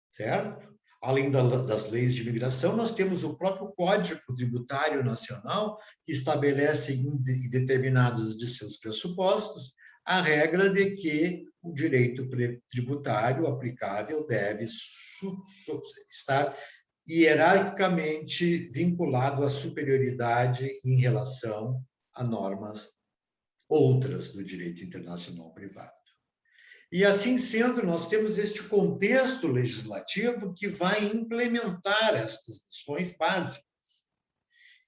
certo? Além das leis de imigração, nós temos o próprio Código Tributário Nacional, que estabelece em determinados de seus pressupostos a regra de que o direito tributário aplicável deve estar hierarquicamente vinculado à superioridade em relação a normas outras do direito internacional privado. E, assim sendo, nós temos este contexto legislativo que vai implementar estas noções básicas.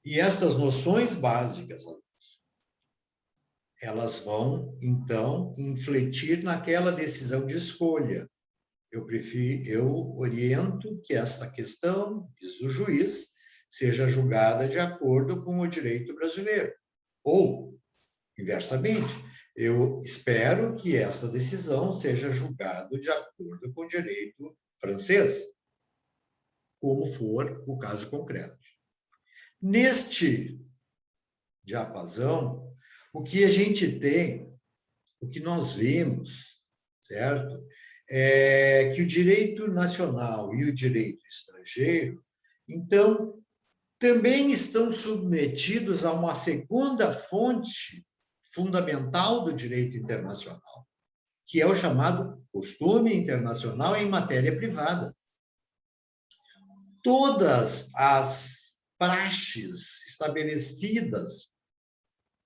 E estas noções básicas, elas vão, então, infletir naquela decisão de escolha. eu oriento que esta questão, diz o juiz, seja julgada de acordo com o direito brasileiro. Ou, inversamente, eu espero que esta decisão seja julgada de acordo com o direito francês, como for o caso concreto. Neste diapasão, o que a gente tem, o que nós vemos, certo? É que o direito nacional e o direito estrangeiro, então, também estão submetidos a uma segunda fonte fundamental do direito internacional, que é o chamado costume internacional em matéria privada. Todas as praxes estabelecidas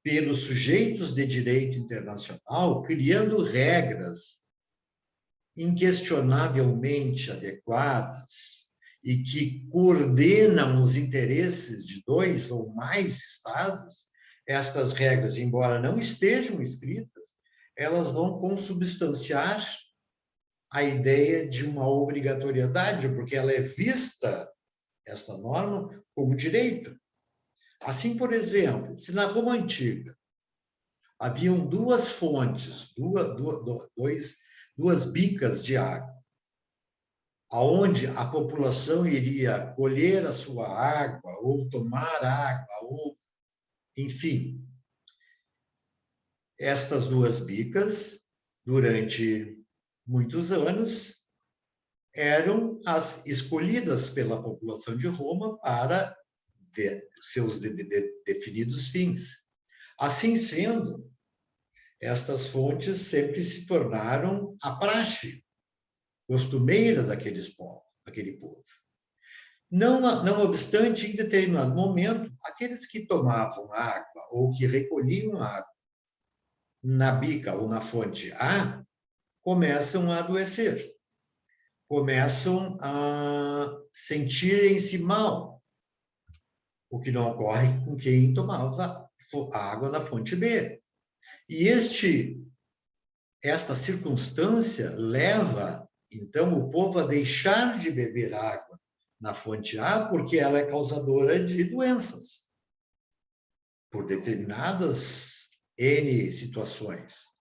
pelos sujeitos de direito internacional, criando regras inquestionavelmente adequadas e que coordenam os interesses de 2 ou mais estados, estas regras, embora não estejam escritas, elas vão consubstanciar a ideia de uma obrigatoriedade, porque ela é vista, esta norma, como direito. Assim, por exemplo, se na Roma Antiga haviam 2 fontes, duas bicas de água, aonde a população iria colher a sua água, ou tomar água, ou, enfim, estas 2 bicas, durante muitos anos, eram as escolhidas pela população de Roma para seus definidos fins. Assim sendo, estas fontes sempre se tornaram a praxe costumeira daquele povo. Não obstante, em determinado momento, aqueles que tomavam água ou que recolhiam água na bica ou na fonte A começam a adoecer, começam a sentirem-se mal, o que não ocorre com quem tomava água na fonte B. E esta circunstância leva, então, o povo a deixar de beber água na fonte A, porque ela é causadora de doenças, por determinadas N situações.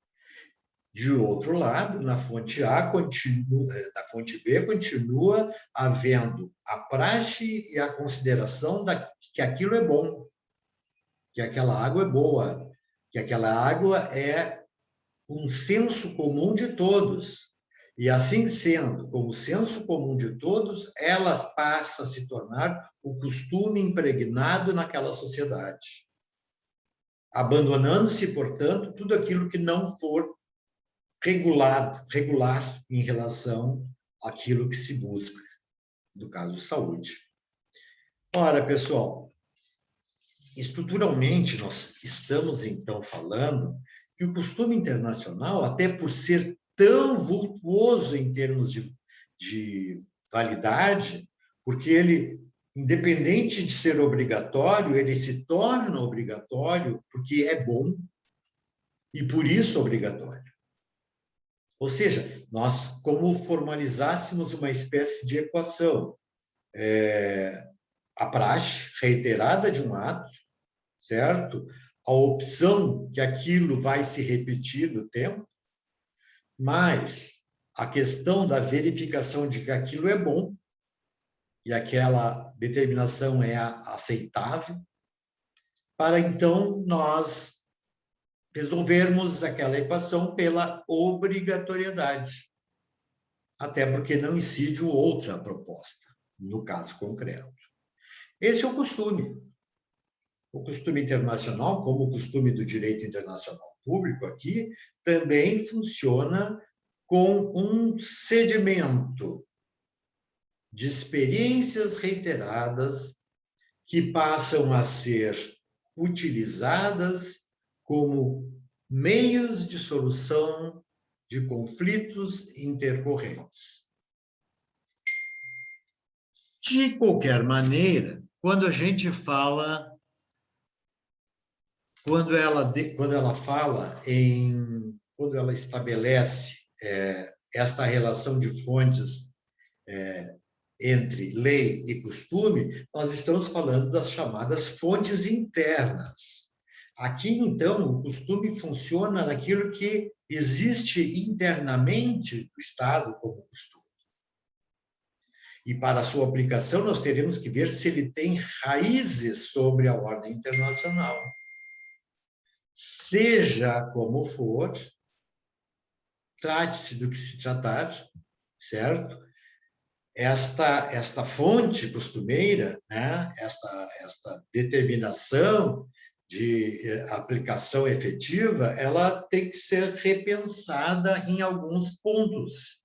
De outro lado, na fonte na fonte B, continua havendo a praxe e a consideração que aquilo é bom, que aquela água é boa, que aquela água é um senso comum de todos. E assim sendo, como senso comum de todos, elas passam a se tornar o costume impregnado naquela sociedade, abandonando-se, portanto, tudo aquilo que não for regular em relação àquilo que se busca, no caso de saúde. Ora, pessoal, estruturalmente nós estamos, então, falando que o costume internacional, até por ser tão vultuoso em termos de validade, porque ele, independente de ser obrigatório, ele se torna obrigatório porque é bom e por isso obrigatório. Ou seja, nós como formalizássemos uma espécie de equação, a praxe reiterada de um ato, certo? A opção que aquilo vai se repetir no tempo, mas a questão da verificação de que aquilo é bom e aquela determinação é aceitável, para então nós resolvermos aquela equação pela obrigatoriedade, até porque não incide outra proposta, no caso concreto. Esse é o costume. O costume internacional, como o costume do direito internacional público aqui, também funciona com um sedimento de experiências reiteradas que passam a ser utilizadas como meios de solução de conflitos intercorrentes. De qualquer maneira, quando a gente fala, quando ela estabelece esta relação de fontes entre lei e costume, nós estamos falando das chamadas fontes internas. Aqui, então, o costume funciona naquilo que existe internamente do Estado como costume. E para a sua aplicação, nós teremos que ver se ele tem raízes sobre a ordem internacional. Seja como for, trate-se do que se tratar, certo? Esta fonte costumeira, né? esta determinação de aplicação efetiva, ela tem que ser repensada em alguns pontos,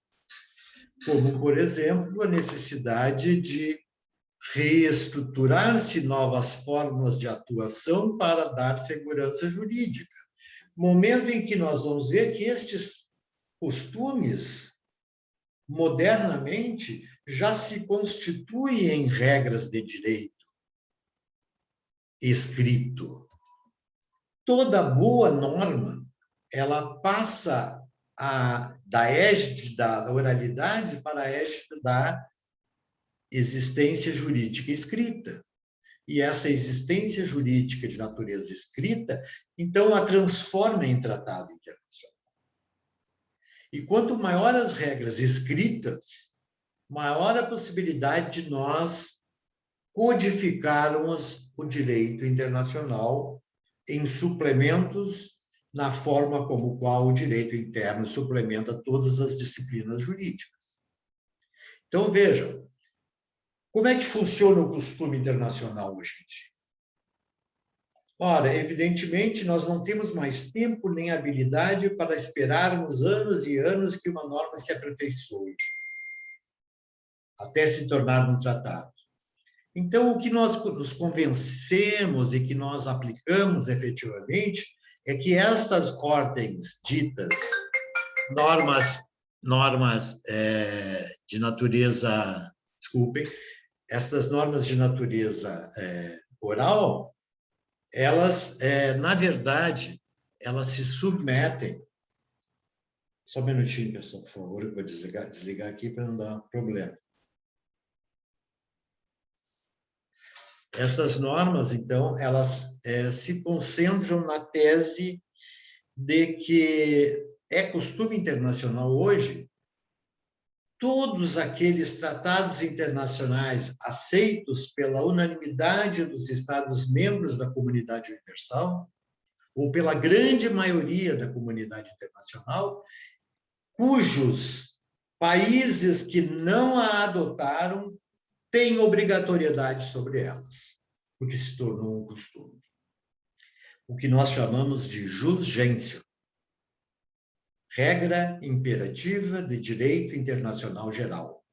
como, por exemplo, a necessidade de reestruturar-se novas formas de atuação para dar segurança jurídica. Momento em que nós vamos ver que estes costumes, modernamente, já se constituem em regras de direito escrito. Toda boa norma, ela passa da égide da oralidade para a égide da existência jurídica escrita. E essa existência jurídica de natureza escrita, então, a transforma em tratado internacional. E quanto maior as regras escritas, maior a possibilidade de nós codificarmos o direito internacional em suplementos na forma como qual o direito interno suplementa todas as disciplinas jurídicas. Então, vejam, como é que funciona o costume internacional hoje em dia? Ora, evidentemente, nós não temos mais tempo nem habilidade para esperarmos anos e anos que uma norma se aperfeiçoe, até se tornar um tratado. Então, o que nós nos convencemos e que nós aplicamos efetivamente é que estas ordens ditas normas de natureza, desculpem, estas normas de natureza oral, elas, na verdade, elas se submetem. Só um minutinho, pessoal, por favor, eu vou desligar aqui para não dar problema. Essas normas, então, elas se concentram na tese de que é costume internacional hoje todos aqueles tratados internacionais aceitos pela unanimidade dos Estados-membros da comunidade universal, ou pela grande maioria da comunidade internacional, cujos países que não a adotaram têm obrigatoriedade sobre elas, porque se tornou um costume. O que nós chamamos de jus gentium, regra imperativa de direito internacional geral,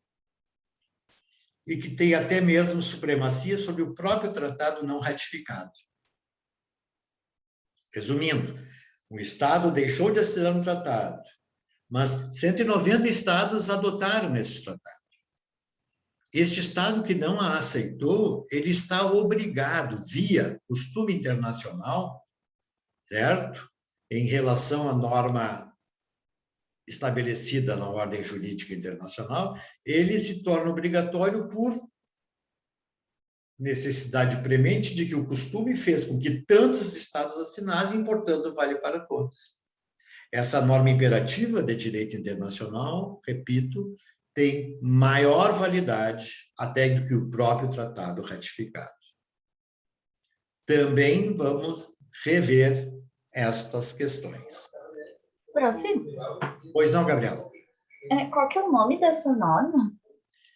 e que tem até mesmo supremacia sobre o próprio tratado não ratificado. Resumindo, um Estado deixou de assinar um tratado, mas 190 Estados adotaram esse tratado. Este Estado que não a aceitou, ele está obrigado, via costume internacional, certo? Em relação à norma estabelecida na ordem jurídica internacional, ele se torna obrigatório por necessidade premente de que o costume fez com que tantos estados assinassem, portanto, vale para todos. Essa norma imperativa de direito internacional, repito, tem maior validade até do que o próprio tratado ratificado. Também vamos rever estas questões. Prof, Pois não, Gabriela? qual que é o nome dessa norma?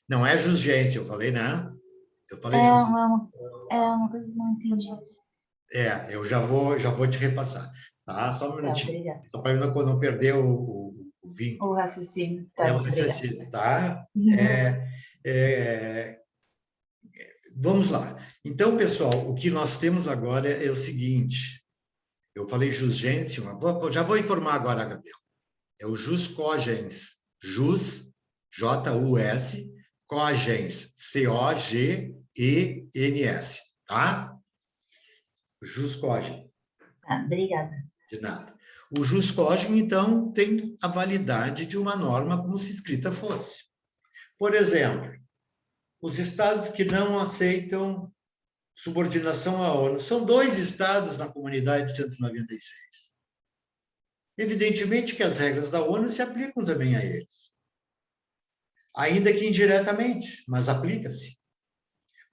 Não é jus gentium, eu falei, né? Eu falei uma coisa que não entendi. eu já vou te repassar, tá? Só um minutinho. Obrigada. Só para não perder o vínculo. O raciocínio. O raciocínio, tá? Vamos lá. Então, pessoal, o que nós temos agora é o seguinte. Eu falei jus gentium, já vou informar agora, Gabriel. É o jus cogens. Jus, J-U-S, cogens, C-O-G-E-N-S, tá? Jus cogens. Obrigada. De nada. O jus cogens, então, tem a validade de uma norma como se escrita fosse. Por exemplo, os estados que não aceitam subordinação à ONU. São 2 estados na comunidade de 196. Evidentemente que as regras da ONU se aplicam também a eles. Ainda que indiretamente, mas aplica-se.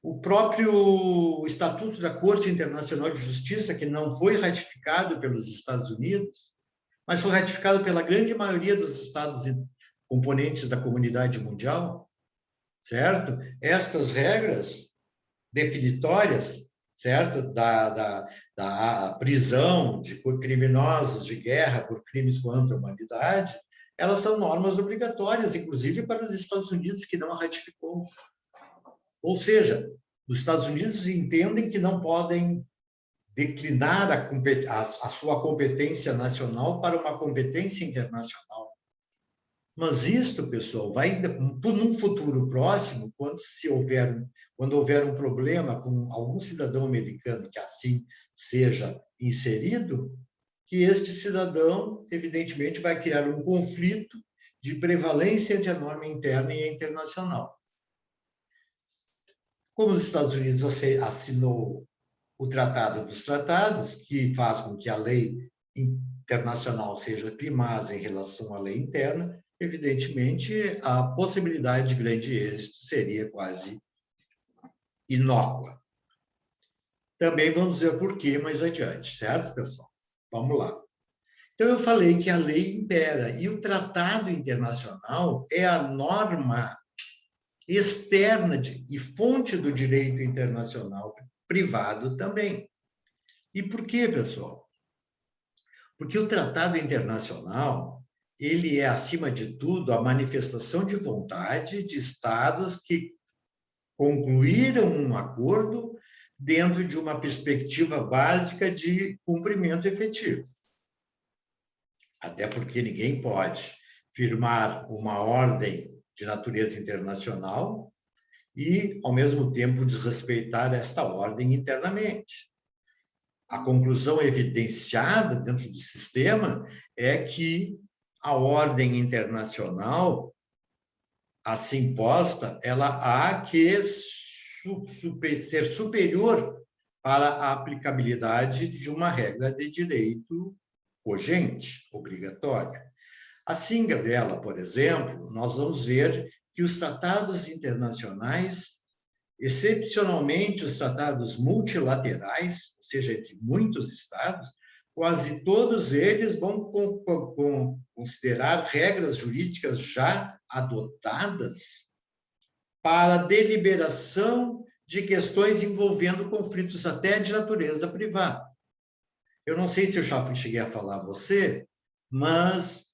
O próprio Estatuto da Corte Internacional de Justiça, que não foi ratificado pelos Estados Unidos, mas foi ratificado pela grande maioria dos estados componentes da comunidade mundial, certo? Estas regras definitórias, certo? Da prisão de criminosos de guerra por crimes contra a humanidade, elas são normas obrigatórias, inclusive para os Estados Unidos, que não a ratificou. Ou seja, os Estados Unidos entendem que não podem declinar a sua competência nacional para uma competência internacional. Mas isto, pessoal, vai num futuro próximo, quando houver um problema com algum cidadão americano que assim seja inserido, que este cidadão, evidentemente, vai criar um conflito de prevalência entre a norma interna e a internacional. Como os Estados Unidos assinou o Tratado dos Tratados, que faz com que a lei internacional seja primaz em relação à lei interna, evidentemente, a possibilidade de grande êxito seria quase inócua. Também vamos ver por quê mais adiante, certo, pessoal? Vamos lá. Então, eu falei que a lei impera, e o tratado internacional é a norma externa e fonte do direito internacional privado também. E por quê, pessoal? Porque o tratado internacional, ele é, acima de tudo, a manifestação de vontade de estados que concluíram um acordo dentro de uma perspectiva básica de cumprimento efetivo. Até porque ninguém pode firmar uma ordem de natureza internacional e, ao mesmo tempo, desrespeitar esta ordem internamente. A conclusão evidenciada dentro do sistema é que a ordem internacional, assim posta, ela há que ser superior para a aplicabilidade de uma regra de direito cogente, obrigatório. Assim, Gabriela, por exemplo, nós vamos ver que os tratados internacionais, excepcionalmente os tratados multilaterais, ou seja, entre muitos estados, quase todos eles vão considerar regras jurídicas já adotadas para deliberação de questões envolvendo conflitos até de natureza privada. Eu não sei se eu já cheguei a falar a você, mas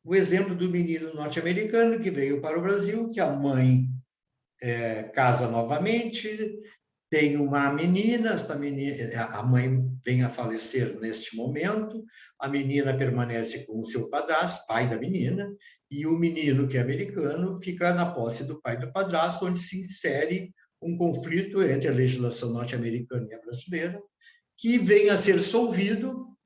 o exemplo do menino norte-americano que veio para o Brasil, que a mãe casa novamente, tem uma menina, a mãe vem a falecer neste momento, a menina permanece com o seu padrasto, pai da menina, e o menino, que é americano, fica na posse do pai do padrasto, onde se insere um conflito entre a legislação norte-americana e a brasileira, que vem a ser solvido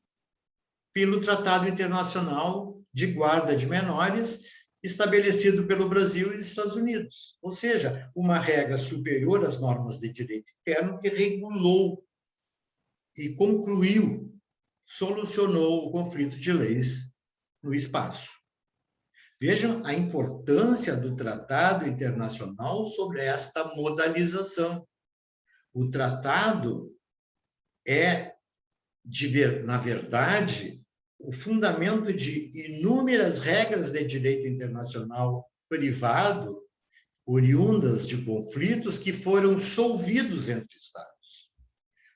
pelo Tratado Internacional de Guarda de Menores, estabelecido pelo Brasil e Estados Unidos. Ou seja, uma regra superior às normas de direito interno que regulou e concluiu, solucionou o conflito de leis no espaço. Vejam a importância do Tratado Internacional sobre esta modalização. O tratado é, na verdade, o fundamento de inúmeras regras de direito internacional privado, oriundas de conflitos que foram solvidos entre Estados.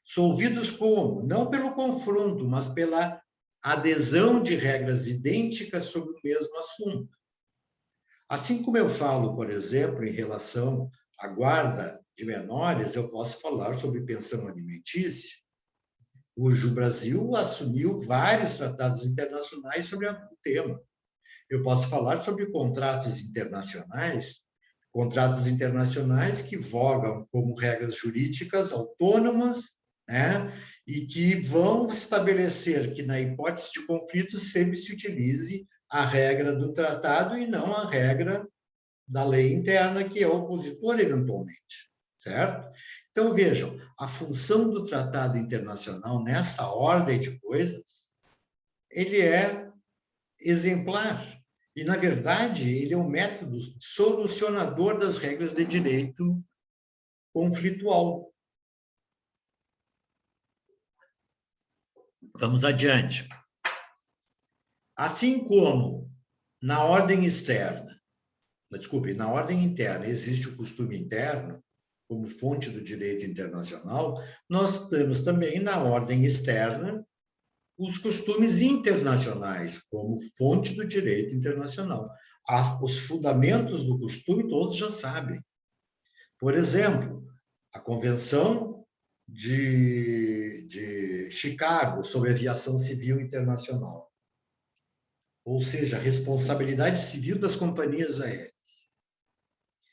Solvidos como? Não pelo confronto, mas pela adesão de regras idênticas sobre o mesmo assunto. Assim como eu falo, por exemplo, em relação à guarda de menores, eu posso falar sobre pensão alimentícia, cujo Brasil assumiu vários tratados internacionais sobre o tema. Eu posso falar sobre contratos internacionais que vogam como regras jurídicas autônomas, né, e que vão estabelecer que, na hipótese de conflito, sempre se utilize a regra do tratado e não a regra da lei interna, que é opositor eventualmente, certo? Então, vejam, a função do tratado internacional nessa ordem de coisas, ele é exemplar. E, na verdade, ele é um método solucionador das regras de direito conflitual. Vamos adiante. Assim como na ordem externa, desculpe, na ordem interna existe o costume interno, como fonte do direito internacional, nós temos também na ordem externa os costumes internacionais, como fonte do direito internacional. Os fundamentos do costume todos já sabem. Por exemplo, a Convenção de Chicago sobre aviação civil internacional, ou seja, a responsabilidade civil das companhias aéreas.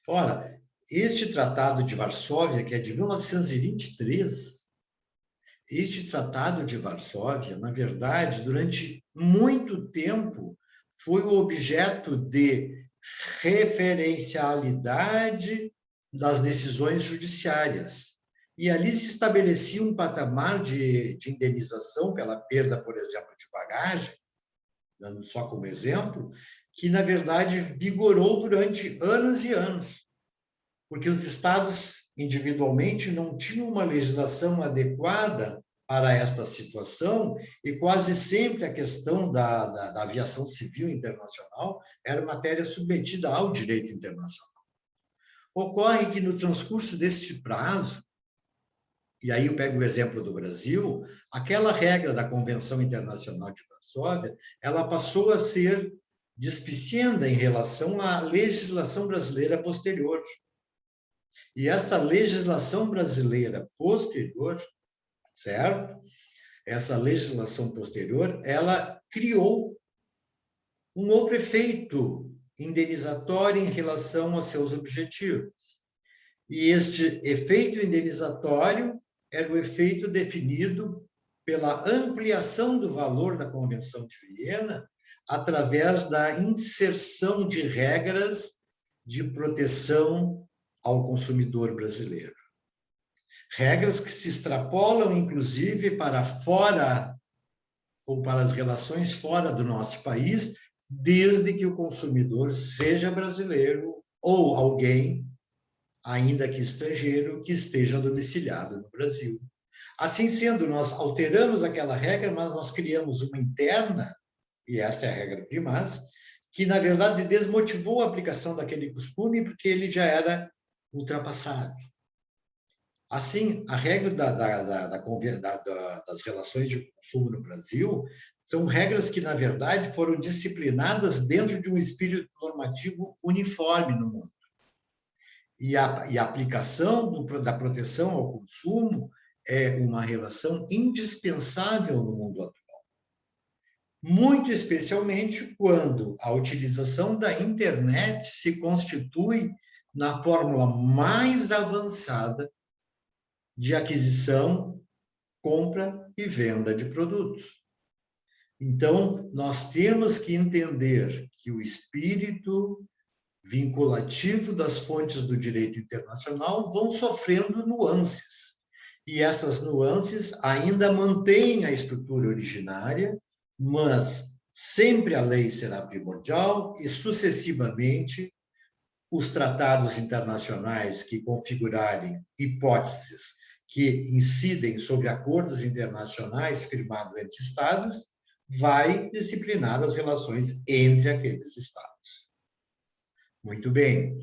Ora, este Tratado de Varsóvia, que é de 1923, este Tratado de Varsóvia, na verdade, durante muito tempo, foi o objeto de referencialidade das decisões judiciárias. E ali se estabelecia um patamar de indenização pela perda, por exemplo, de bagagem, dando só como exemplo, que, na verdade, vigorou durante anos e anos, porque os estados, individualmente, não tinham uma legislação adequada para esta situação, e quase sempre a questão da aviação civil internacional era matéria submetida ao direito internacional. Ocorre que, no transcurso deste prazo, e aí eu pego o exemplo do Brasil, aquela regra da Convenção Internacional de Varsóvia, ela passou a ser displicenda em relação à legislação brasileira posterior. E essa legislação brasileira posterior, certo? Essa legislação posterior, ela criou um outro efeito indenizatório em relação aos seus objetivos. E este efeito indenizatório era o efeito definido pela ampliação do valor da Convenção de Viena através da inserção de regras de proteção ao consumidor brasileiro. Regras que se extrapolam, inclusive, para fora ou para as relações fora do nosso país, desde que o consumidor seja brasileiro ou alguém, ainda que estrangeiro, que esteja domiciliado no Brasil. Assim sendo, nós alteramos aquela regra, mas nós criamos uma interna, e essa é a regra primaz, que, na verdade, desmotivou a aplicação daquele costume porque ele já era ultrapassado. Assim, a regra das relações de consumo no Brasil são regras que, na verdade, foram disciplinadas dentro de um espírito normativo uniforme no mundo. E a aplicação da proteção ao consumo é uma relação indispensável no mundo atual. Muito especialmente quando a utilização da internet se constitui na fórmula mais avançada de aquisição, compra e venda de produtos. Então, nós temos que entender que o espírito vinculativo das fontes do direito internacional vão sofrendo nuances. E essas nuances ainda mantêm a estrutura originária, mas sempre a lei será primordial e, sucessivamente, os tratados internacionais que configurarem hipóteses que incidem sobre acordos internacionais firmados entre Estados, vai disciplinar as relações entre aqueles Estados. Muito bem.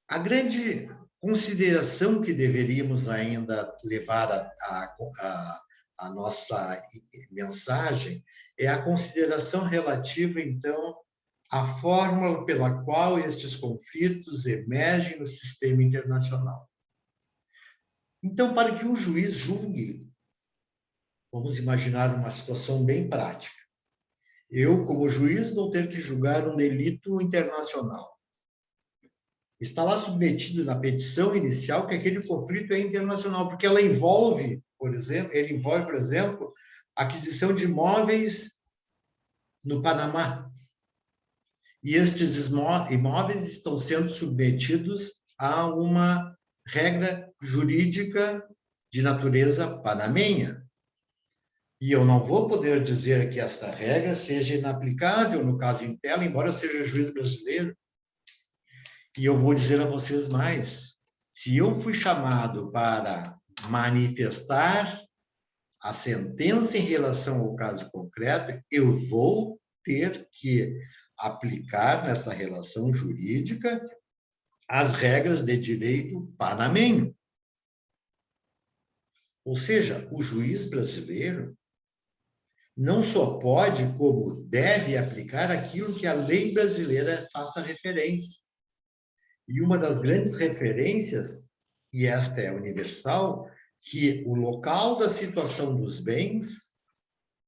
A grande consideração que deveríamos ainda levar a nossa mensagem é a consideração relativa, então, à fórmula pela qual estes conflitos emergem no sistema internacional. Então, para que um juiz julgue, vamos imaginar uma situação bem prática. Eu, como juiz, vou ter que julgar um delito internacional. Está lá submetido na petição inicial que aquele conflito é internacional, porque ela envolve, por exemplo, a aquisição de imóveis no Panamá. E estes imóveis estão sendo submetidos a uma regra jurídica de natureza panamenha. E eu não vou poder dizer que esta regra seja inaplicável no caso Intela, embora eu seja juiz brasileiro. E eu vou dizer a vocês mais. Se eu fui chamado para manifestar a sentença em relação ao caso concreto, eu vou ter que aplicar nessa relação jurídica as regras de direito panamenho. Ou seja, o juiz brasileiro não só pode, como deve aplicar aquilo que a lei brasileira faça referência. E uma das grandes referências, e esta é universal, que o local da situação dos bens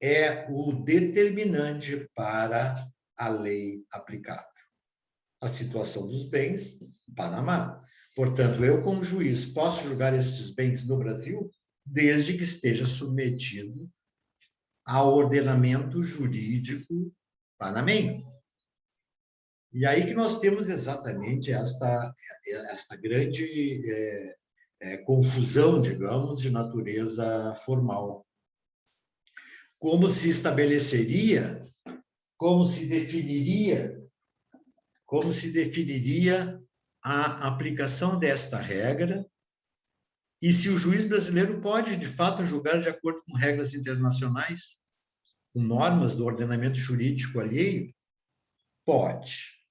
é o determinante para a lei aplicável. A situação dos bens, Panamá. Portanto, eu, como juiz, posso julgar esses bens no Brasil desde que esteja submetido ao ordenamento jurídico panamenho. E aí que nós temos exatamente esta grande confusão, digamos, de natureza formal. Como se estabeleceria, como se definiria a aplicação desta regra e se o juiz brasileiro pode, de fato, julgar de acordo com regras internacionais, com normas do ordenamento jurídico alheio? Pode.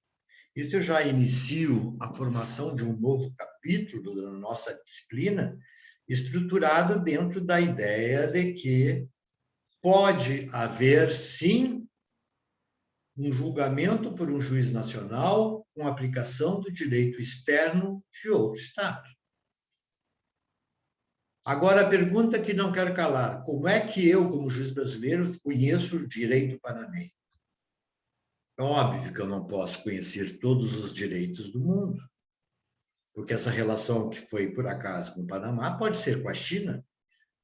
Isso eu já inicio a formação de um novo capítulo da nossa disciplina, estruturado dentro da ideia de que pode haver, sim, um julgamento por um juiz nacional com aplicação do direito externo de outro Estado. Agora, a pergunta que não quero calar: como é que eu, como juiz brasileiro, conheço o direito panamenho? É óbvio que eu não posso conhecer todos os direitos do mundo, porque essa relação que foi, por acaso, com o Panamá pode ser com a China,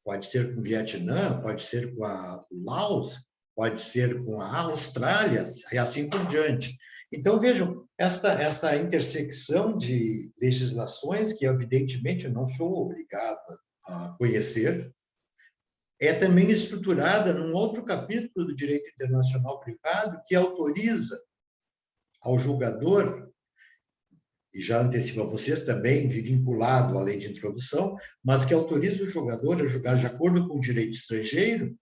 pode ser com o Vietnã, pode ser com o Laos, pode ser com a Austrália, e assim por diante. Então, vejam, esta intersecção de legislações, que evidentemente eu não sou obrigado a conhecer, é também estruturada num outro capítulo do direito internacional privado que autoriza ao julgador, e já antecipo a vocês também, vinculado à lei de introdução, mas que autoriza o julgador a julgar de acordo com o direito estrangeiro,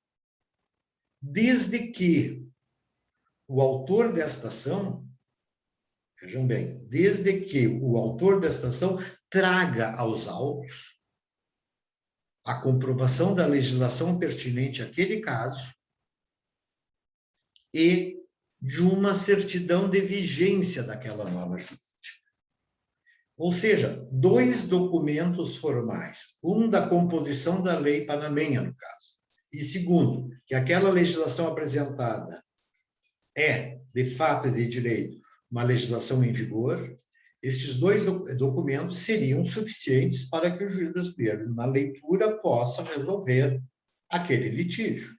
desde que o autor desta ação, vejam bem, desde que o autor desta ação traga aos autos a comprovação da legislação pertinente àquele caso e de uma certidão de vigência daquela norma jurídica. Ou seja, dois documentos formais, um da composição da lei panamenha, no caso, e segundo, que aquela legislação apresentada é, de fato e de direito, uma legislação em vigor. Estes dois documentos seriam suficientes para que o juiz brasileiro, na leitura, possa resolver aquele litígio.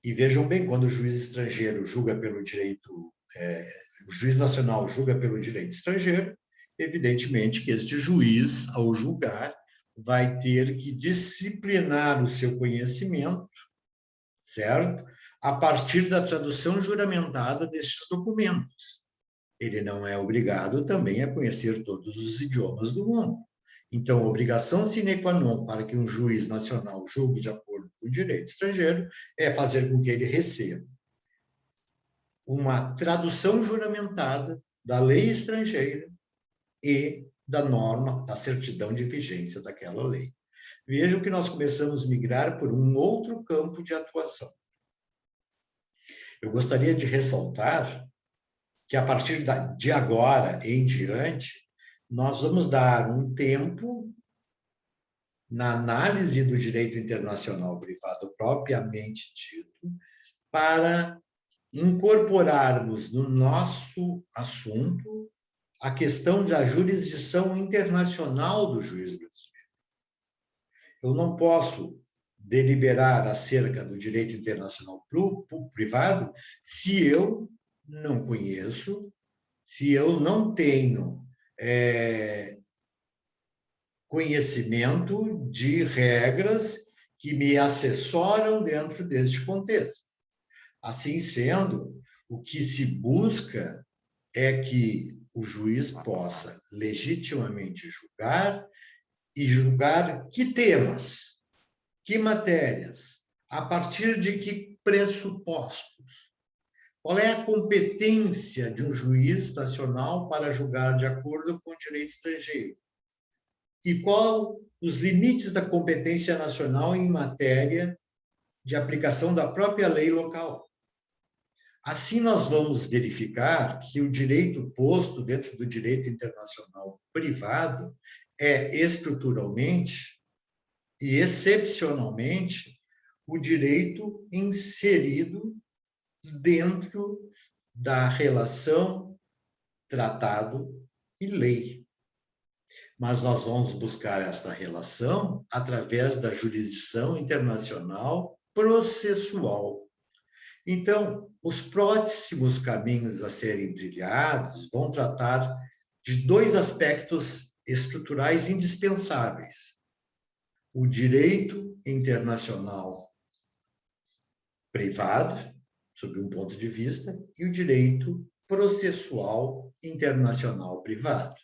E vejam bem, quando o juiz estrangeiro julga pelo direito, o juiz nacional julga pelo direito estrangeiro, evidentemente que este juiz, ao julgar, vai ter que disciplinar o seu conhecimento, certo? A partir da tradução juramentada destes documentos. Ele não é obrigado também a conhecer todos os idiomas do mundo. Então, a obrigação sine qua non para que um juiz nacional julgue de acordo com o direito estrangeiro é fazer com que ele receba uma tradução juramentada da lei estrangeira e da norma, da certidão de vigência daquela lei. Vejam que nós começamos a migrar por um outro campo de atuação. Eu gostaria de ressaltar que a partir de agora em diante, nós vamos dar um tempo na análise do direito internacional privado propriamente dito, para incorporarmos no nosso assunto a questão da jurisdição internacional do juiz brasileiro. Eu não posso deliberar acerca do direito internacional privado se eu não conheço, se eu não tenho conhecimento de regras que me assessoram dentro deste contexto. Assim sendo, o que se busca é que o juiz possa legitimamente julgar, e julgar que temas, que matérias, a partir de que pressupostos. Qual é a competência de um juiz nacional para julgar de acordo com o direito estrangeiro? E qual os limites da competência nacional em matéria de aplicação da própria lei local? Assim, nós vamos verificar que o direito posto dentro do direito internacional privado é estruturalmente e excepcionalmente o direito inserido dentro da relação tratado e lei. Mas nós vamos buscar esta relação através da jurisdição internacional processual. Então, os próximos caminhos a serem trilhados vão tratar de dois aspectos estruturais indispensáveis: o direito internacional privado, sob um ponto de vista, e o direito processual internacional privado,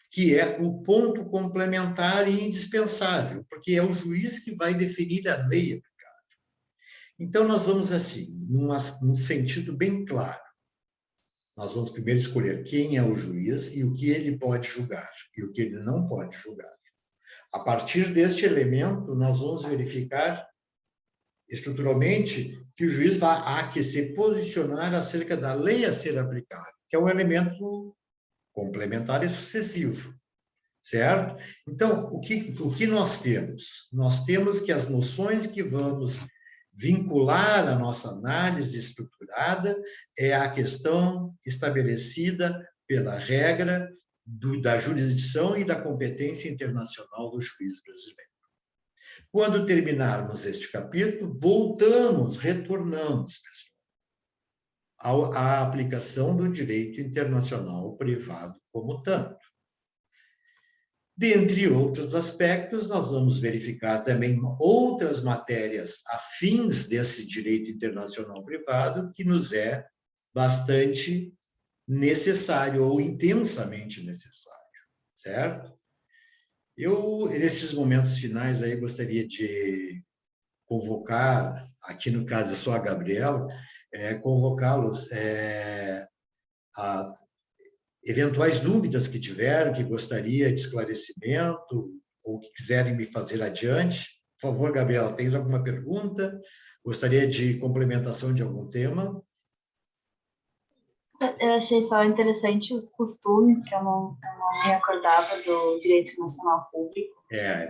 que é o ponto complementar e indispensável, porque é o juiz que vai definir a lei aplicável. Então, nós vamos assim, num sentido bem claro. Nós vamos primeiro escolher quem é o juiz e o que ele pode julgar e o que ele não pode julgar. A partir deste elemento, nós vamos verificar estruturalmente que o juiz vai se posicionar acerca da lei a ser aplicada, que é um elemento complementar e sucessivo, certo? Então, o que nós temos? Nós temos que as noções que vamos vincular a nossa análise estruturada é a questão estabelecida pela regra da jurisdição e da competência internacional do juiz brasileiro. Quando terminarmos este capítulo, retornamos, pessoal, à aplicação do direito internacional privado como tanto. Dentre outros aspectos, nós vamos verificar também outras matérias afins desse direito internacional privado que nos é bastante necessário ou intensamente necessário, certo? Eu, nesses momentos finais, aí, gostaria de convocar, aqui no caso, só a Gabriela, convocá-los a eventuais dúvidas que tiverem, que gostaria de esclarecimento, ou que quiserem me fazer adiante. Por favor, Gabriela, tens alguma pergunta? Gostaria de complementação de algum tema? Eu achei só interessante os costumes, que eu não me acordava do direito nacional público.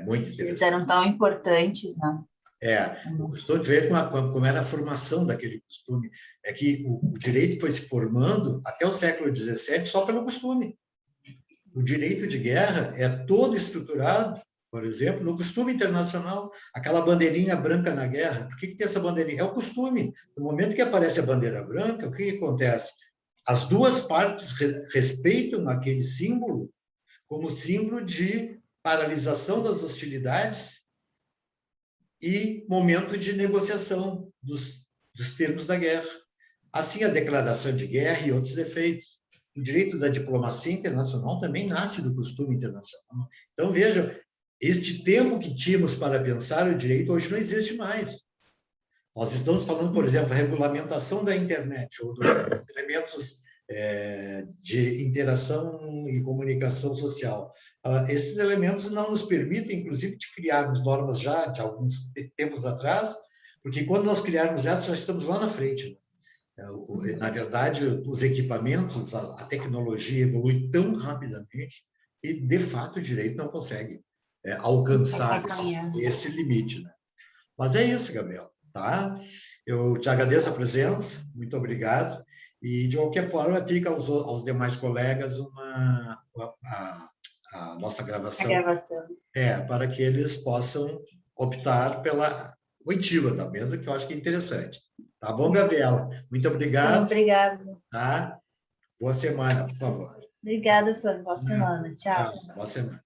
Muito Eles interessante. eram tão importantes, né? Eu estou de ver como era a formação daquele costume. É que o direito foi se formando até o século XVII só pelo costume. O direito de guerra é todo estruturado, por exemplo, no costume internacional. Aquela bandeirinha branca na guerra. Por que tem essa bandeirinha? É o costume. No momento que aparece a bandeira branca, o que acontece? As duas partes respeitam aquele símbolo como símbolo de paralisação das hostilidades e momento de negociação dos termos da guerra. Assim, a declaração de guerra e outros efeitos. O direito da diplomacia internacional também nasce do costume internacional. Então, vejam, este tempo que tínhamos para pensar o direito hoje não existe mais. Nós estamos falando, por exemplo, a regulamentação da internet, ou dos elementos de interação e comunicação social. Esses elementos não nos permitem, inclusive, de criarmos normas já de alguns tempos atrás, porque quando nós criarmos essas, já estamos lá na frente. Na verdade, os equipamentos, a tecnologia evolui tão rapidamente que, de fato, o direito não consegue alcançar esse limite. Né? Mas é isso, Gabriel. Tá? Eu te agradeço a presença, muito obrigado. E, de qualquer forma, fica aos demais colegas a nossa A gravação, gravação. para que eles possam optar pela oitiva da mesa, que eu acho que é interessante. Tá bom, Gabriela? Muito Então, obrigado. obrigada. Tá? Boa semana, por favor. Obrigada, Sônia. Boa semana. Tchau. Tchau, boa semana.